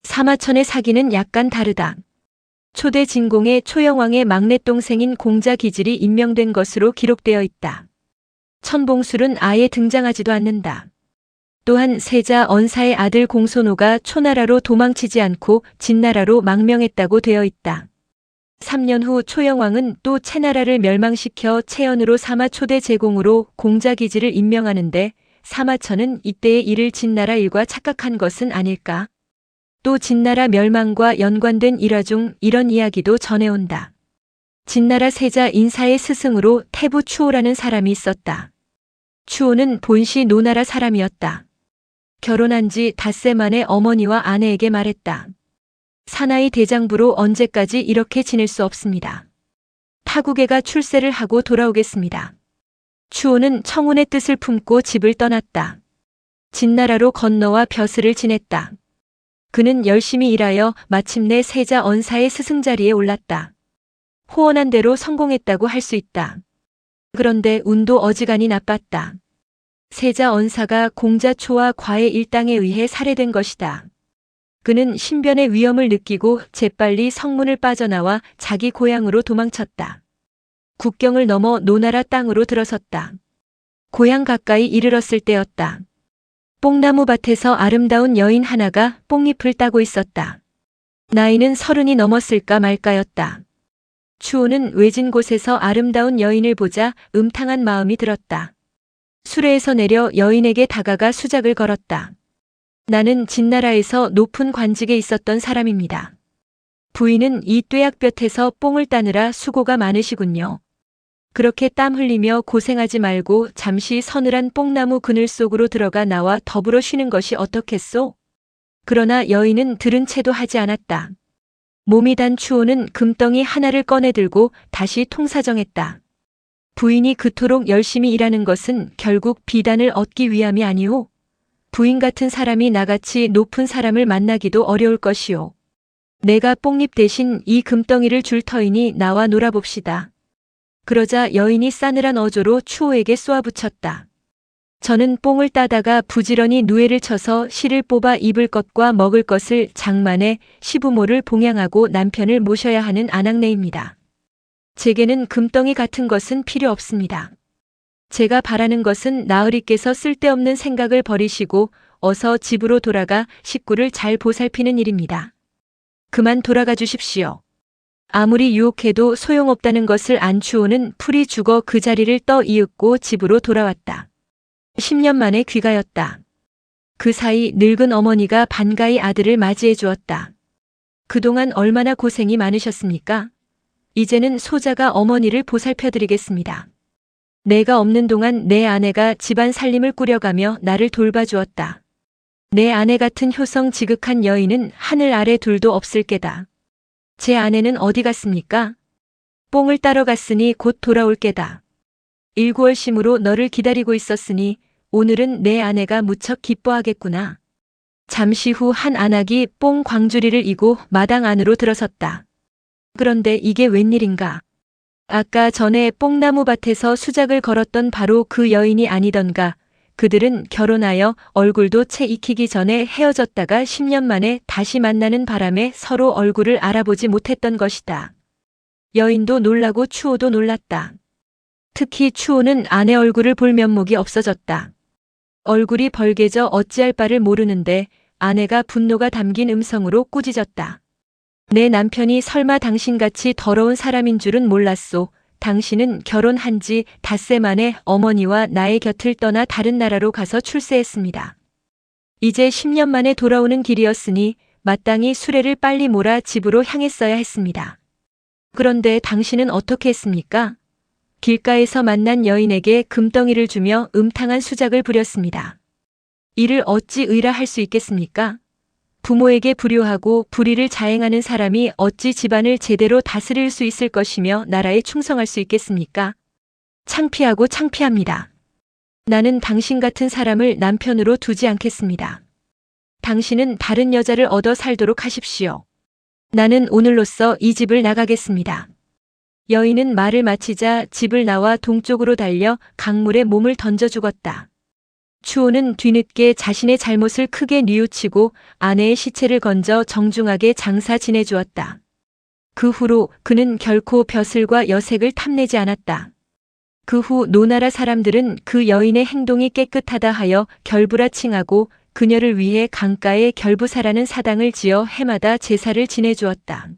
A: 사마천의 사기는 약간 다르다. 초대 진공에 초영왕의 막내 동생인 공자 기질이 임명된 것으로 기록되어 있다. 천봉술은 아예 등장하지도 않는다. 또한 세자 언사의 아들 공손호가 초나라로 도망치지 않고 진나라로 망명했다고 되어 있다. 3년 후 초영왕은 또 채나라를 멸망시켜 채연으로 삼아 초대 제공으로 공자 기질을 임명하는데 사마천은 이때의 일을 진나라 일과 착각한 것은 아닐까? 또 진나라 멸망과 연관된 일화 중 이런 이야기도 전해온다. 진나라 세자 인사의 스승으로 태부 추호라는 사람이 있었다. 추호는 본시 노나라 사람이었다. 결혼한 지 닷새 만에 어머니와 아내에게 말했다. 사나이 대장부로 언제까지 이렇게 지낼 수 없습니다. 타국애가 출세를 하고 돌아오겠습니다. 추호는 청혼의 뜻을 품고 집을 떠났다. 진나라로 건너와 벼슬을 지냈다. 그는 열심히 일하여 마침내 세자 언사의 스승자리에 올랐다. 호언한 대로 성공했다고 할 수 있다. 그런데 운도 어지간히 나빴다. 세자 언사가 공자 초와 과의 일당에 의해 살해된 것이다. 그는 신변의 위험을 느끼고 재빨리 성문을 빠져나와 자기 고향으로 도망쳤다. 국경을 넘어 노나라 땅으로 들어섰다. 고향 가까이 이르렀을 때였다. 뽕나무 밭에서 아름다운 여인 하나가 뽕잎을 따고 있었다. 나이는 30이 넘었을까 말까였다. 추호는 외진 곳에서 아름다운 여인을 보자 음탕한 마음이 들었다. 수레에서 내려 여인에게 다가가 수작을 걸었다. 나는 진나라에서 높은 관직에 있었던 사람입니다. 부인은 이 뙤약볕에서 뽕을 따느라 수고가 많으시군요. 그렇게 땀 흘리며 고생하지 말고 잠시 서늘한 뽕나무 그늘 속으로 들어가 나와 더불어 쉬는 것이 어떻겠소? 그러나 여인은 들은 채도 하지 않았다. 몸이 단 추호는 금덩이 하나를 꺼내 들고 다시 통사정했다. 부인이 그토록 열심히 일하는 것은 결국 비단을 얻기 위함이 아니오. 부인 같은 사람이 나같이 높은 사람을 만나기도 어려울 것이오. 내가 뽕잎 대신 이 금덩이를 줄 터이니 나와 놀아봅시다. 그러자 여인이 싸늘한 어조로 추호에게 쏘아붙였다. 저는 뽕을 따다가 부지런히 누에를 쳐서 실을 뽑아 입을 것과 먹을 것을 장만해 시부모를 봉양하고 남편을 모셔야 하는 아낙네입니다. 제게는 금덩이 같은 것은 필요 없습니다. 제가 바라는 것은 나으리께서 쓸데없는 생각을 버리시고 어서 집으로 돌아가 식구를 잘 보살피는 일입니다. 그만 돌아가 주십시오. 아무리 유혹해도 소용없다는 것을 안 추호는 풀이 죽어 그 자리를 떠 이윽고 집으로 돌아왔다. 10년 만에 귀가였다. 그 사이 늙은 어머니가 반가이 아들을 맞이해 주었다. 그동안 얼마나 고생이 많으셨습니까? 이제는 소자가 어머니를 보살펴드리겠습니다. 내가 없는 동안 내 아내가 집안 살림을 꾸려가며 나를 돌봐주었다. 내 아내 같은 효성 지극한 여인은 하늘 아래 둘도 없을 게다. 제 아내는 어디 갔습니까? 뽕을 따러 갔으니 곧 돌아올 게다. 일구월심으로 너를 기다리고 있었으니 오늘은 내 아내가 무척 기뻐하겠구나. 잠시 후 한 안악이 뽕 광주리를 이고 마당 안으로 들어섰다. 그런데 이게 웬일인가? 아까 전에 뽕나무 밭에서 수작을 걸었던 바로 그 여인이 아니던가. 그들은 결혼하여 얼굴도 채 익히기 전에 헤어졌다가 10년 만에 다시 만나는 바람에 서로 얼굴을 알아보지 못했던 것이다. 여인도 놀라고 추호도 놀랐다. 특히 추호는 아내 얼굴을 볼 면목이 없어졌다. 얼굴이 벌개져 어찌할 바를 모르는데 아내가 분노가 담긴 음성으로 꾸짖었다. 내 남편이 설마 당신같이 더러운 사람인 줄은 몰랐소. 당신은 결혼한 지 닷새 만에 어머니와 나의 곁을 떠나 다른 나라로 가서 출세했습니다. 이제 10년 만에 돌아오는 길이었으니 마땅히 수레를 빨리 몰아 집으로 향했어야 했습니다. 그런데 당신은 어떻게 했습니까? 길가에서 만난 여인에게 금덩이를 주며 음탕한 수작을 부렸습니다. 이를 어찌 의라할 수 있겠습니까? 부모에게 불효하고 불의를 자행하는 사람이 어찌 집안을 제대로 다스릴 수 있을 것이며 나라에 충성할 수 있겠습니까? 창피하고 창피합니다. 나는 당신 같은 사람을 남편으로 두지 않겠습니다. 당신은 다른 여자를 얻어 살도록 하십시오. 나는 오늘로써 이 집을 나가겠습니다. 여인은 말을 마치자 집을 나와 동쪽으로 달려 강물에 몸을 던져 죽었다. 추호는 뒤늦게 자신의 잘못을 크게 뉘우치고 아내의 시체를 건져 정중하게 장사 지내주었다. 그 후로 그는 결코 벼슬과 여색을 탐내지 않았다. 그 후 노나라 사람들은 그 여인의 행동이 깨끗하다 하여 결부라 칭하고 그녀를 위해 강가에 결부사라는 사당을 지어 해마다 제사를 지내주었다.